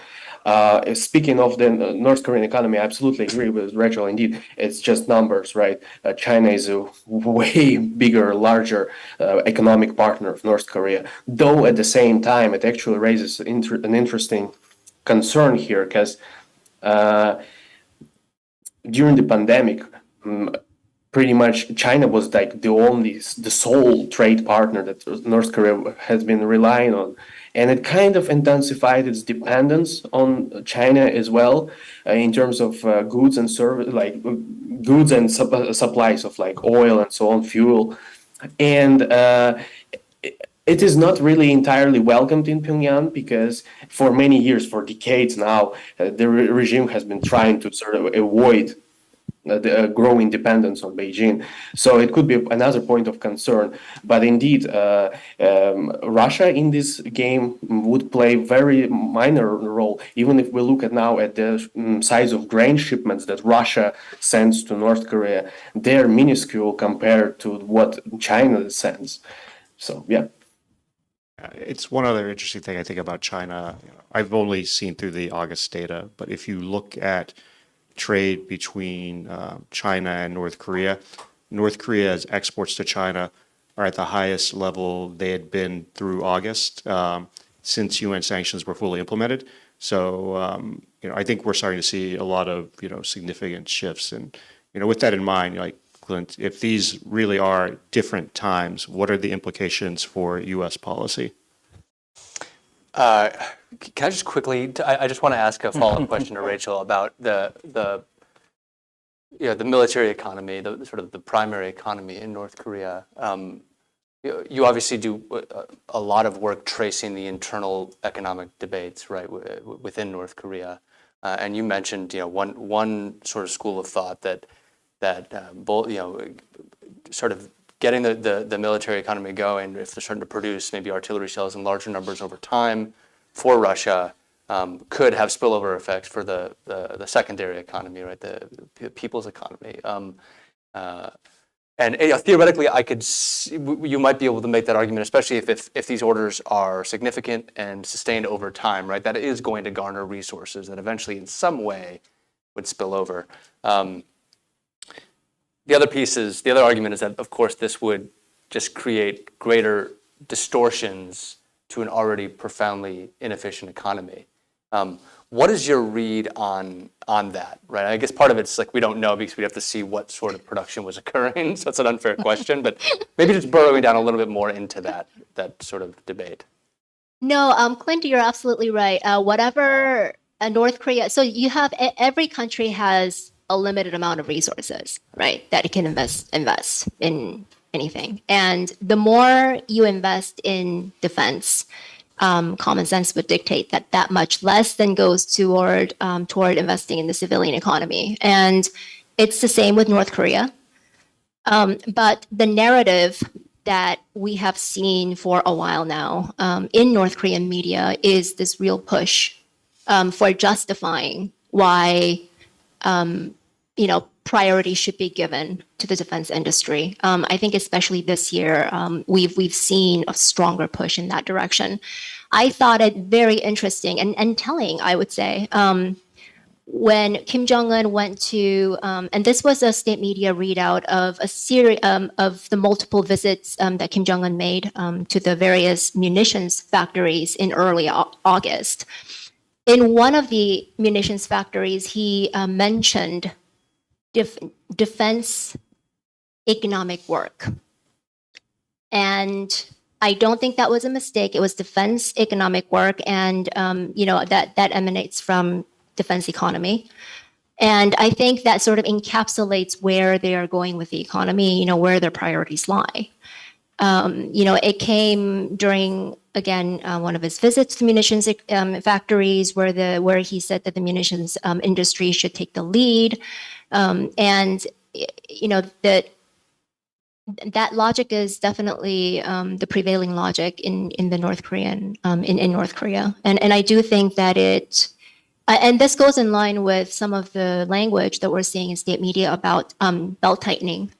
Speaking of the North Korean economy, I absolutely agree with Rachel. Indeed, it's just numbers, right? China is a way bigger, larger economic partner of North Korea. Though at the same time, it actually raises an interesting concern here, because during the pandemic, pretty much China was like the sole trade partner that North Korea has been relying on. And it kind of intensified its dependence on China as well, in terms of goods and service, like goods and supplies of like oil and so on, fuel. And it is not really entirely welcomed in Pyongyang, because for many years, for decades now, the regime has been trying to sort of avoid the growing dependence on Beijing. So it could be another point of concern. But indeed, Russia in this game would play very minor role. Even if we look at now at the size of grain shipments that Russia sends to North Korea, they're minuscule compared to what China sends. So, yeah. It's one other interesting thing I think about China. I've only seen through the August data, but if you look at trade between China and North Korea's exports to China are at the highest level they had been through August since UN sanctions were fully implemented. So, I think we're starting to see a lot of, significant shifts. And, with that in mind, like Clint, if these really are different times, what are the implications for U.S. policy? Can I just quickly? I just want to ask a follow-up question to Rachel about the military economy, the sort of the primary economy in North Korea. You obviously do a lot of work tracing the internal economic debates, right, within North Korea, and you mentioned, one sort of school of thought that both, sort of getting the military economy going, if they're starting to produce maybe artillery shells in larger numbers over time for Russia, could have spillover effects for the secondary economy, right, the people's economy. And theoretically, you might be able to make that argument, especially if these orders are significant and sustained over time, right, that it is going to garner resources that eventually in some way would spill over. The other argument is that, of course, this would just create greater distortions to an already profoundly inefficient economy. What is your read on that, right? I guess part of it's like we don't know because we have to see what sort of production was occurring, so it's an unfair question, but maybe just burrowing down a little bit more into that sort of debate. No, Clint, you're absolutely right. Whatever North Korea, so you have every country has a limited amount of resources, right, that it can invest in anything. And the more you invest in defense, common sense would dictate that much less then goes toward investing in the civilian economy. And it's the same with North Korea. But the narrative that we have seen for a while now in North Korean media is this real push for justifying why priority should be given to the defense industry. I think especially this year, we've seen a stronger push in that direction. I thought it very interesting and telling, I would say, when Kim Jong-un went to, and this was a state media readout of a series of the multiple visits that Kim Jong-un made to the various munitions factories in early August. In one of the munitions factories, he mentioned defense economic work. And I don't think that was a mistake. It was defense economic work, and that emanates from defense economy. And I think that sort of encapsulates where they are going with the economy, where their priorities lie. It came during, again, one of his visits to munitions factories where he said that the munitions industry should take the lead. That logic is definitely the prevailing logic in the North Korean, in North Korea. And I do think that and this goes in line with some of the language that we're seeing in state media about belt tightening.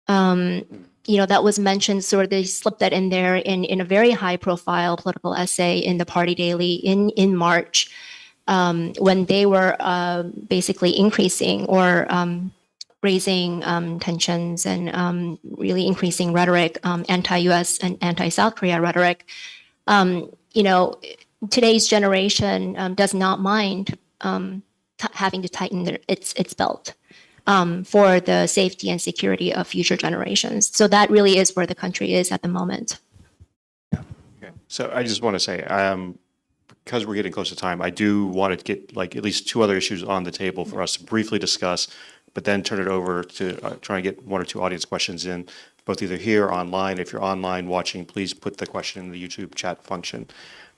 That was mentioned, sort of they slipped that in there in a very high profile political essay in the Party Daily in March, when they were basically increasing or raising tensions and really increasing rhetoric, anti-US and anti-South Korea rhetoric. Today's generation does not mind having to tighten its belt for the safety and security of future generations. So that really is where the country is at the moment. Okay. So I just want to say, because we're getting close to time, I do want to get at least two other issues on the table for us to briefly discuss, but then turn it over to try and get one or two audience questions in, both either here or online. If you're online watching, please put the question in the YouTube chat function.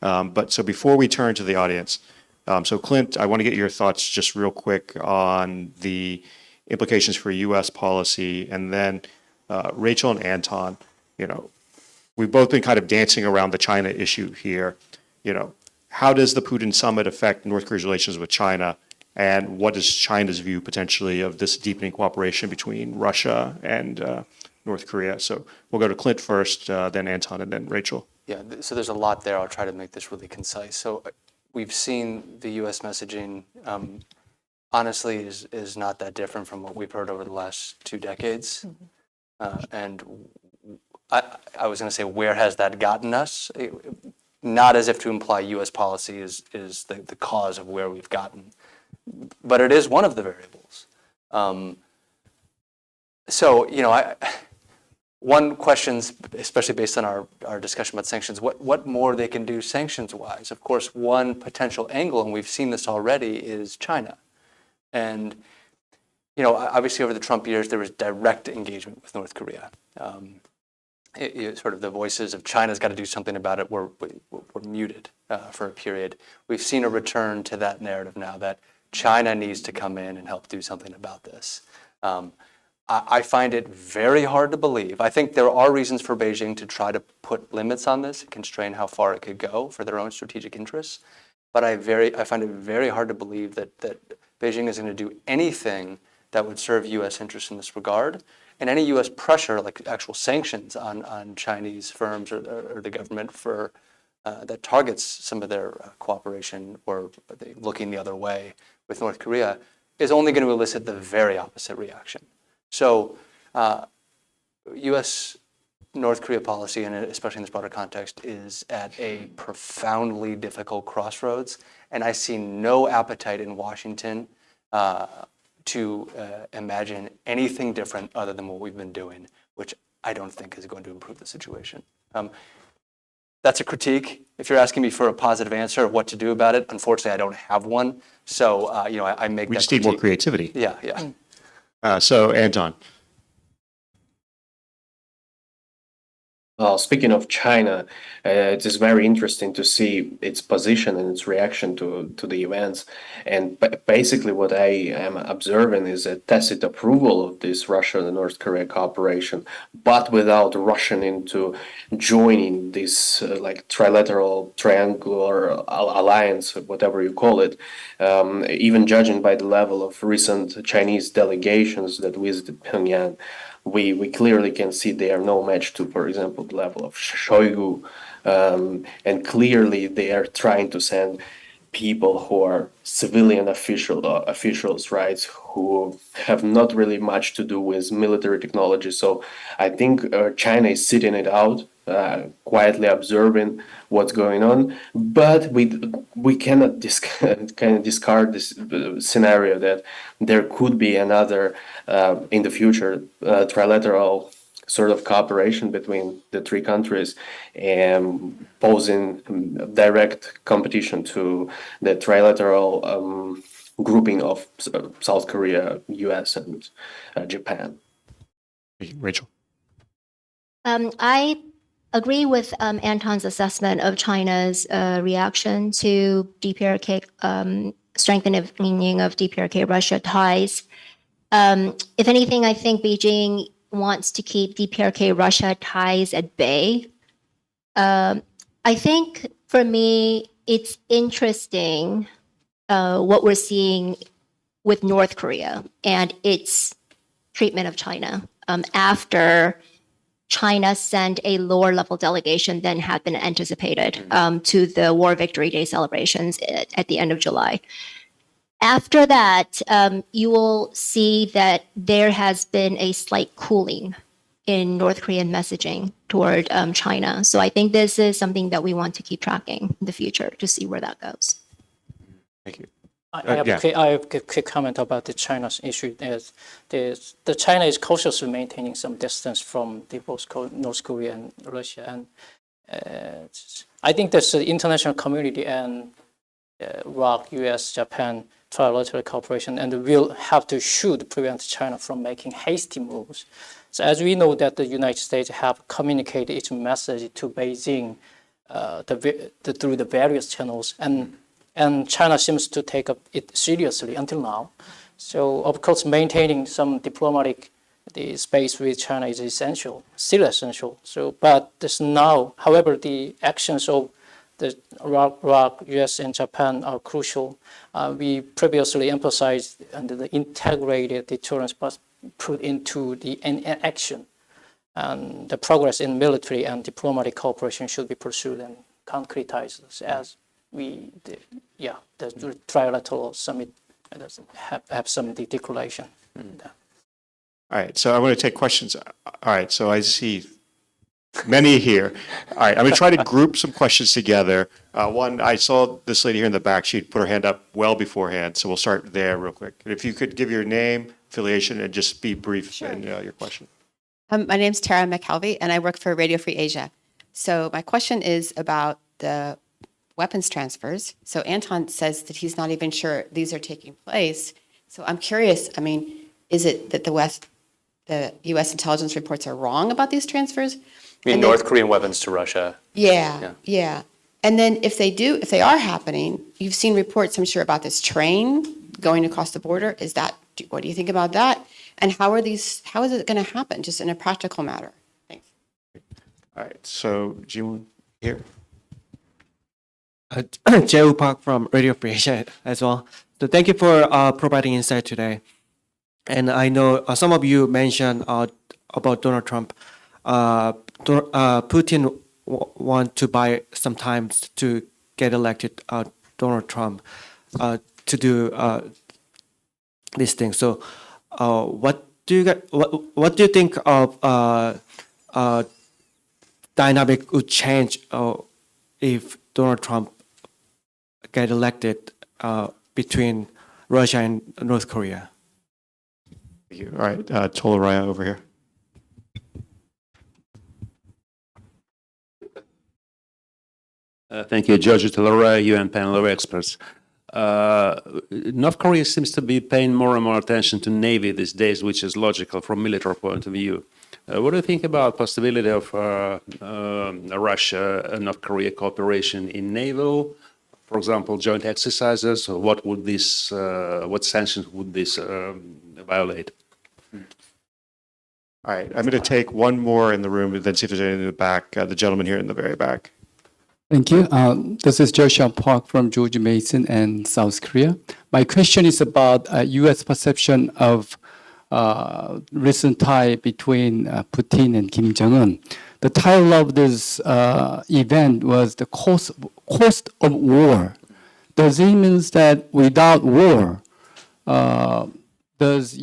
But so before we turn to the audience, so Clint, I want to get your thoughts just real quick on the implications for U.S. policy, and then Rachel and Anton, we've both been kind of dancing around the China issue here. How does the Putin summit affect North Korea's relations with China, and what is China's view potentially of this deepening cooperation between Russia and North Korea? So we'll go to Clint first, then Anton, and then Rachel. Yeah, so there's a lot there. I'll try to make this really concise. So we've seen the U.S. messaging, honestly, is not that different from what we've heard over the last 2 decades. And I was going to say, where has that gotten us? Not as if to imply U.S. policy is the cause of where we've gotten, but it is one of the variables. One question, especially based on our discussion about sanctions, what more they can do sanctions-wise? Of course, one potential angle, and we've seen this already, is China. And, obviously over the Trump years, there was direct engagement with North Korea. Sort of the voices of China's got to do something about it were muted for a period. We've seen a return to that narrative now that China needs to come in and help do something about this. I find it very hard to believe. I think there are reasons for Beijing to try to put limits on this and constrain how far it could go for their own strategic interests. But I find it very hard to believe that Beijing is going to do anything that would serve U.S. interests in this regard. And any U.S. pressure, like actual sanctions on Chinese firms or the government for that targets some of their cooperation or looking the other way with North Korea, is only going to elicit the very opposite reaction. So U.S. North Korea policy, and especially in this broader context, is at a profoundly difficult crossroads. And I see no appetite in Washington to imagine anything different other than what we've been doing, which I don't think is going to improve the situation. That's a critique. If you're asking me for a positive answer of what to do about it, unfortunately, I don't have one. So, I make We that just need more creativity. Yeah. So, Anton. Well, speaking of China, it is very interesting to see its position and its reaction to the events. And basically, what I am observing is a tacit approval of this Russia and North Korea cooperation, but without rushing into joining this like trilateral, triangular alliance, whatever you call it. Even judging by the level of recent Chinese delegations that visited Pyongyang, we clearly can see they are no match to, for example, the level of Shoigu, and clearly they are trying to send people who are civilian officials, right, who have not really much to do with military technology. So I think China is sitting it out, quietly observing what's going on, but we cannot kind of discard this scenario that there could be another in the future trilateral sort of cooperation between the three countries and posing direct competition to the trilateral grouping of South Korea, US, and Japan. Rachel. I agree with Anton's assessment of China's reaction to DPRK, strengthening of DPRK Russia ties. If anything, I think Beijing wants to keep DPRK Russia ties at bay. I think for me, it's interesting what we're seeing with North Korea and its treatment of China after China sent a lower level delegation than had been anticipated to the War Victory Day celebrations at the end of July. After that, you will see that there has been a slight cooling in North Korean messaging toward China. So I think this is something that we want to keep tracking in the future to see where that goes. Thank you. I have a quick comment about the China's issue. The China is cautiously maintaining some distance from both North Korea and Russia, and I think there's the international community and ROC, US, Japan, trilateral cooperation, and will have to prevent China from making hasty moves. So as we know that the United States have communicated its message to Beijing through the various channels, and China seems to take it seriously until now. So of course, maintaining some diplomatic space with China is still essential. So, but this now, however, the actions of the ROC, US, and Japan are crucial. We previously emphasized the integrated deterrence must put into the action, and the progress in military and diplomatic cooperation should be pursued and concretized as the trilateral summit have some declaration. All right, so I want to take questions. All right, so I see many here. All right, I'm going to try to group some questions together. One, I saw this lady here in the back. She put her hand up well beforehand, so we'll start there real quick. If you could give your name, affiliation, and just be brief in your question. My name's Tara McKelvey, and I work for Radio Free Asia. So my question is about the weapons transfers. So Anton says that he's not even sure these are taking place. So I'm curious, I mean, is it that the U.S. intelligence reports are wrong about these transfers? You mean North Korean weapons to Russia? Yeah. And then if they are happening, you've seen reports, I'm sure, about this train going across the border. What do you think about that? And how is it going to happen, just in a practical matter? Thanks. All right, so Ji-woon here. Jae Park from Radio Free Asia as well. So thank you for providing insight today. And I know some of you mentioned about Donald Trump. Putin want to buy some time to get elected Donald Trump to do these things. So what do you think of dynamic would change if Donald Trump get elected between Russia and North Korea? Thank you. All right, Tolaraya over here. Thank you, George Taylor, UN panel of experts. North Korea seems to be paying more and more attention to Navy these days, which is logical from a military point of view. What do you think about possibility of Russia and North Korea cooperation in naval, for example, joint exercises? Or what would this, what sanctions would this violate? All right, I'm going to take one more in the room and then see if there's anything in the back. The gentleman here in the very back. Thank you. This is Joshua Park from George Mason and South Korea. My question is about U.S. perception of recent tie between Putin and Kim Jong-un. The title of this event was the cost of war. Does it mean that without war, does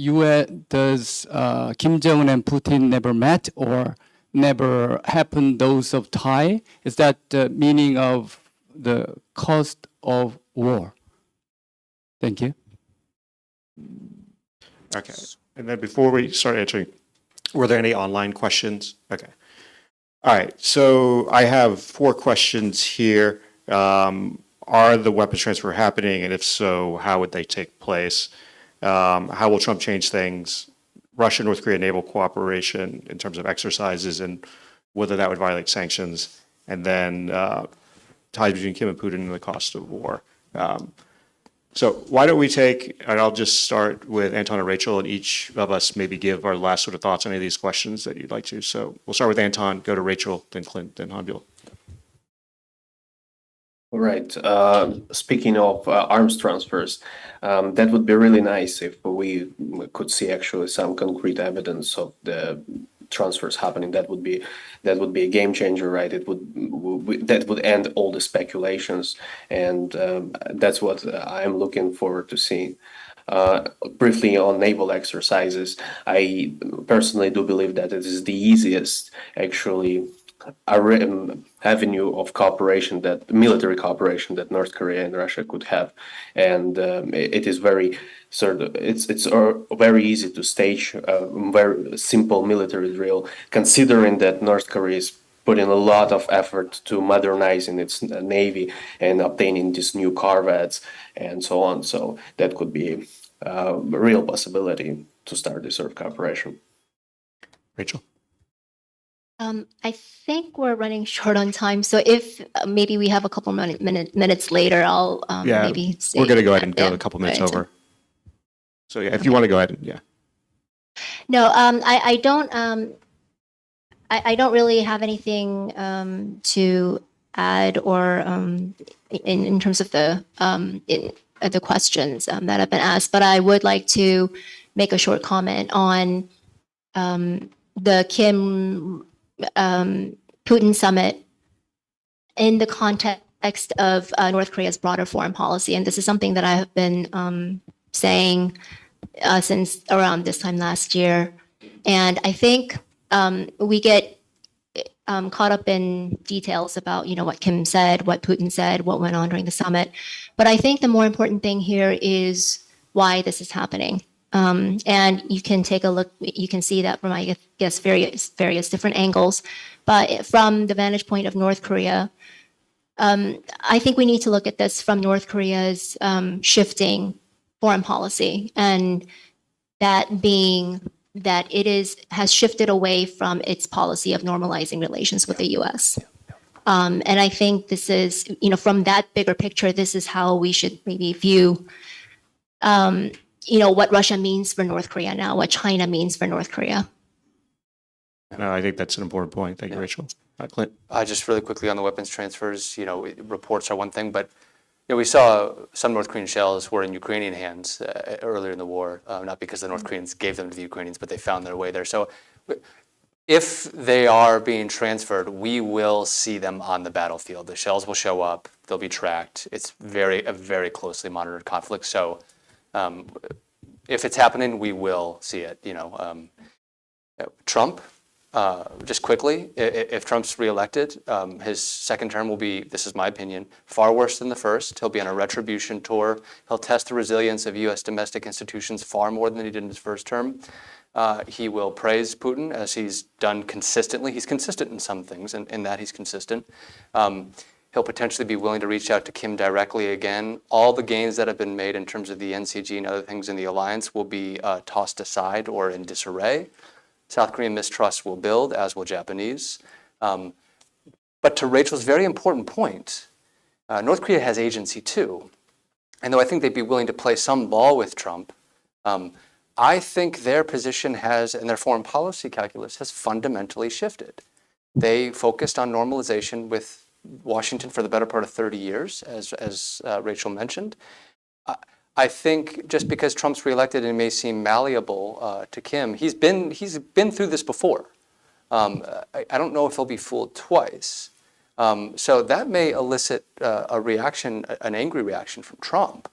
Kim Jong-un and Putin never met or never happened those of tie? Is that the meaning of the cost of war? Thank you. Okay. And then before we start answering, were there any online questions? Okay. All right. So I have 4 questions here. Are the weapons transfer happening? And if so, how would they take place? How will Trump change things? Russia, North Korea naval cooperation in terms of exercises and whether that would violate sanctions. And then ties between Kim and Putin and the cost of war. So why don't we take, and I'll just start with Anton and Rachel, and each of us maybe give our last sort of thoughts on any of these questions that you'd like to. So we'll start with Anton, go to Rachel, then Clint, then Hanbul. All right. Speaking of arms transfers, that would be really nice if we could see actually some concrete evidence of the transfers happening. That would be a game changer, right? It would end all the speculations, and that's what I'm looking forward to seeing. Briefly on naval exercises, I personally do believe that it is the easiest, actually, avenue of cooperation, that military cooperation that North Korea and Russia could have, and it is very it's very easy to stage a very simple military drill, considering that North Korea is putting a lot of effort to modernizing its navy and obtaining these new corvettes and so on. So that could be a real possibility to start this sort of cooperation. Rachel? I think we're running short on time, so if maybe we have a couple minutes later, I'll maybe say. We're going to go ahead and go yeah, a couple minutes right. over. So yeah, if you want to go ahead, yeah. No, I don't really have anything to add or in terms of the questions that have been asked, but I would like to make a short comment on the Kim Putin summit in the context of North Korea's broader foreign policy. And this is something that I have been saying since around this time last year. And I think we get caught up in details about, what Kim said, what Putin said, what went on during the summit. But I think the more important thing here is why this is happening. And you can take a look, you can see that from, I guess, various different angles. But from the vantage point of North Korea, I think we need to look at this from North Korea's shifting foreign policy, and that being that has shifted away from its policy of normalizing relations with the U.S. And I think this is, from that bigger picture, this is how we should maybe view what Russia means for North Korea now, what China means for North Korea. No, I think that's an important point. Thank you, Rachel. Clint? Just really quickly on the weapons transfers, reports are one thing, but we saw some North Korean shells were in Ukrainian hands earlier in the war, not because the North Koreans gave them to the Ukrainians, but they found their way there. So if they are being transferred, we will see them on the battlefield. The shells will show up, they'll be tracked. It's a very closely monitored conflict. So if it's happening, we will see it. Trump, just quickly, if Trump's reelected, his second term will be, this is my opinion, far worse than the first. He'll be on a retribution tour. He'll test the resilience of U.S. domestic institutions far more than he did in his first term. He will praise Putin, as he's done consistently. He's consistent in some things, and in that he's consistent. He'll potentially be willing to reach out to Kim directly again. All the gains that have been made in terms of the NCG and other things in the alliance will be tossed aside or in disarray. South Korean mistrust will build, as will Japanese. But to Rachel's very important point, North Korea has agency too. And though I think they'd be willing to play some ball with Trump, I think their position has, and their foreign policy calculus has fundamentally shifted. They focused on normalization with Washington for the better part of 30 years, as Rachel mentioned. I think just because Trump's reelected and may seem malleable to Kim, he's been through this before. I don't know if he'll be fooled twice. So that may elicit a reaction, an angry reaction from Trump.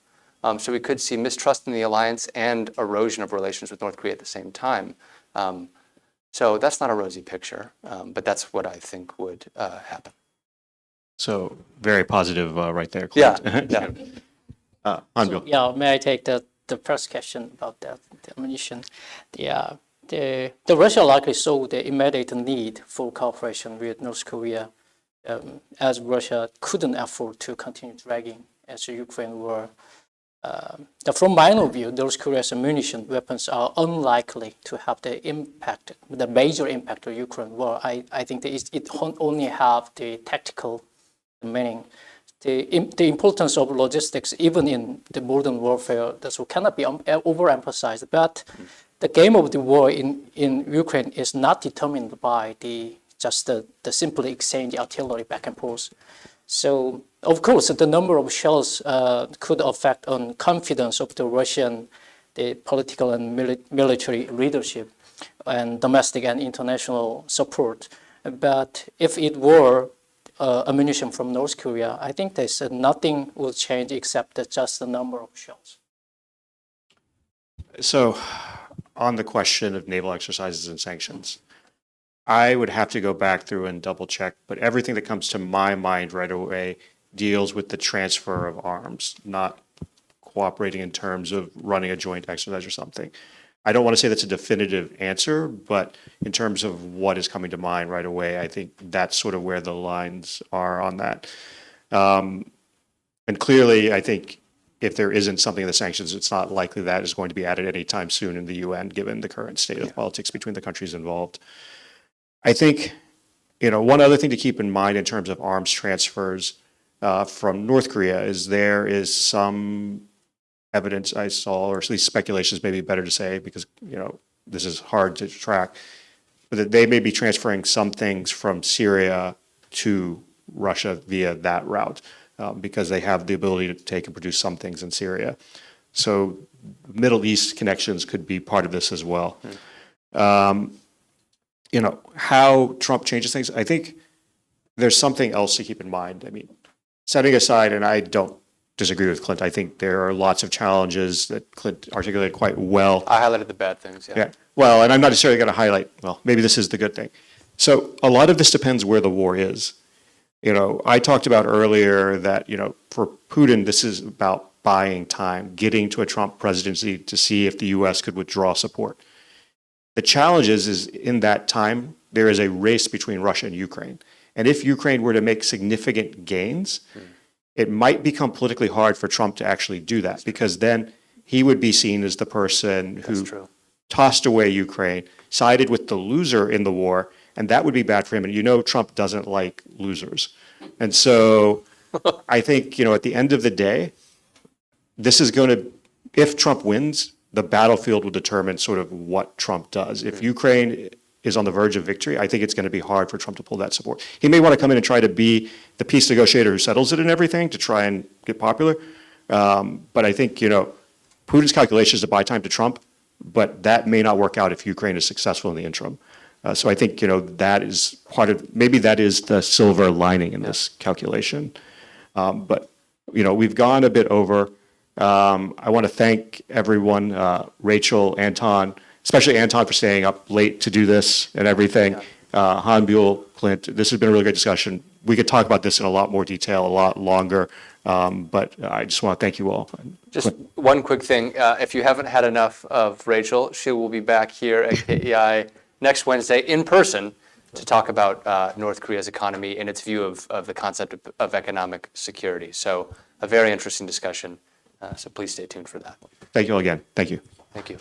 So we could see mistrust in the alliance and erosion of relations with North Korea at the same time. So that's not a rosy picture, but that's what I think would happen. So very positive right there, Yeah, Clint. yeah. Hanbyo. Yeah, may I take the first question about that, the ammunition? The Russia likely saw the immediate need for cooperation with North Korea, as Russia couldn't afford to continue dragging as the Ukraine war. From my own view, North Korea's ammunition weapons are unlikely to have the major impact of Ukraine war. I think that it only have the tactical meaning. The importance of logistics, even in the modern warfare, cannot be overemphasized. But the game of the war in Ukraine is not determined by just the simply exchange artillery back and forth. So, of course, the number of shells could affect on confidence of the Russian, the political and military leadership, and domestic and international support. But if it were ammunition from North Korea, I think there's nothing will change except just the number of shells. So on the question of naval exercises and sanctions, I would have to go back through and double check, but everything that comes to my mind right away deals with the transfer of arms, not cooperating in terms of running a joint exercise or something. I don't want to say that's a definitive answer, but in terms of what is coming to mind right away, I think that's sort of where the lines are on that. And clearly, I think if there isn't something in the sanctions, it's not likely that is going to be added anytime soon in the UN, given the current state of politics between the countries involved. I think, one other thing to keep in mind in terms of arms transfers from North Korea is there is some evidence I saw, or at least speculation is maybe better to say because, this is hard to track, but that they may be transferring some things from Syria to Russia via that route because they have the ability to take and produce some things in Syria. So Middle East connections could be part of this as well. How Trump changes things, I think there's something else to keep in mind. I mean, setting aside, and I don't disagree with Clint, I think there are lots of challenges that Clint articulated quite well. I highlighted the bad things, yeah. Yeah. Well, and I'm not necessarily going to highlight, maybe this is the good thing. So a lot of this depends where the war is. I talked about earlier that, for Putin, this is about buying time, getting to a Trump presidency to see if the U.S. could withdraw support. The challenge is in that time, there is a race between Russia and Ukraine. And if Ukraine were to make significant gains, it might become politically hard for Trump to actually do that because then he would be seen as the person who tossed away Ukraine, sided with the loser in the war, and that would be bad for him. And Trump doesn't like losers. And so I think, at the end of the day, this is going to, if Trump wins, the battlefield will determine sort of what Trump does. If Ukraine is on the verge of victory, I think it's going to be hard for Trump to pull that support. He may want to come in and try to be the peace negotiator who settles it and everything to try and get popular. But I think, Putin's calculation is to buy time to Trump, but that may not work out if Ukraine is successful in the interim. So I think, that is maybe that is the silver lining in this calculation. But, we've gone a bit over. I want to thank everyone, Rachel, Anton, especially Anton for staying up late to do this and everything. Hanbyo, Clint, this has been a really great discussion. We could talk about this in a lot more detail, a lot longer, but I just want to thank you all. Just one quick thing. If you haven't had enough of Rachel, she will be back here at KEI next Wednesday in person to talk about North Korea's economy and its view of the concept of economic security. So a very interesting discussion. So please stay tuned for that. Thank you all again. Thank you. Thank you.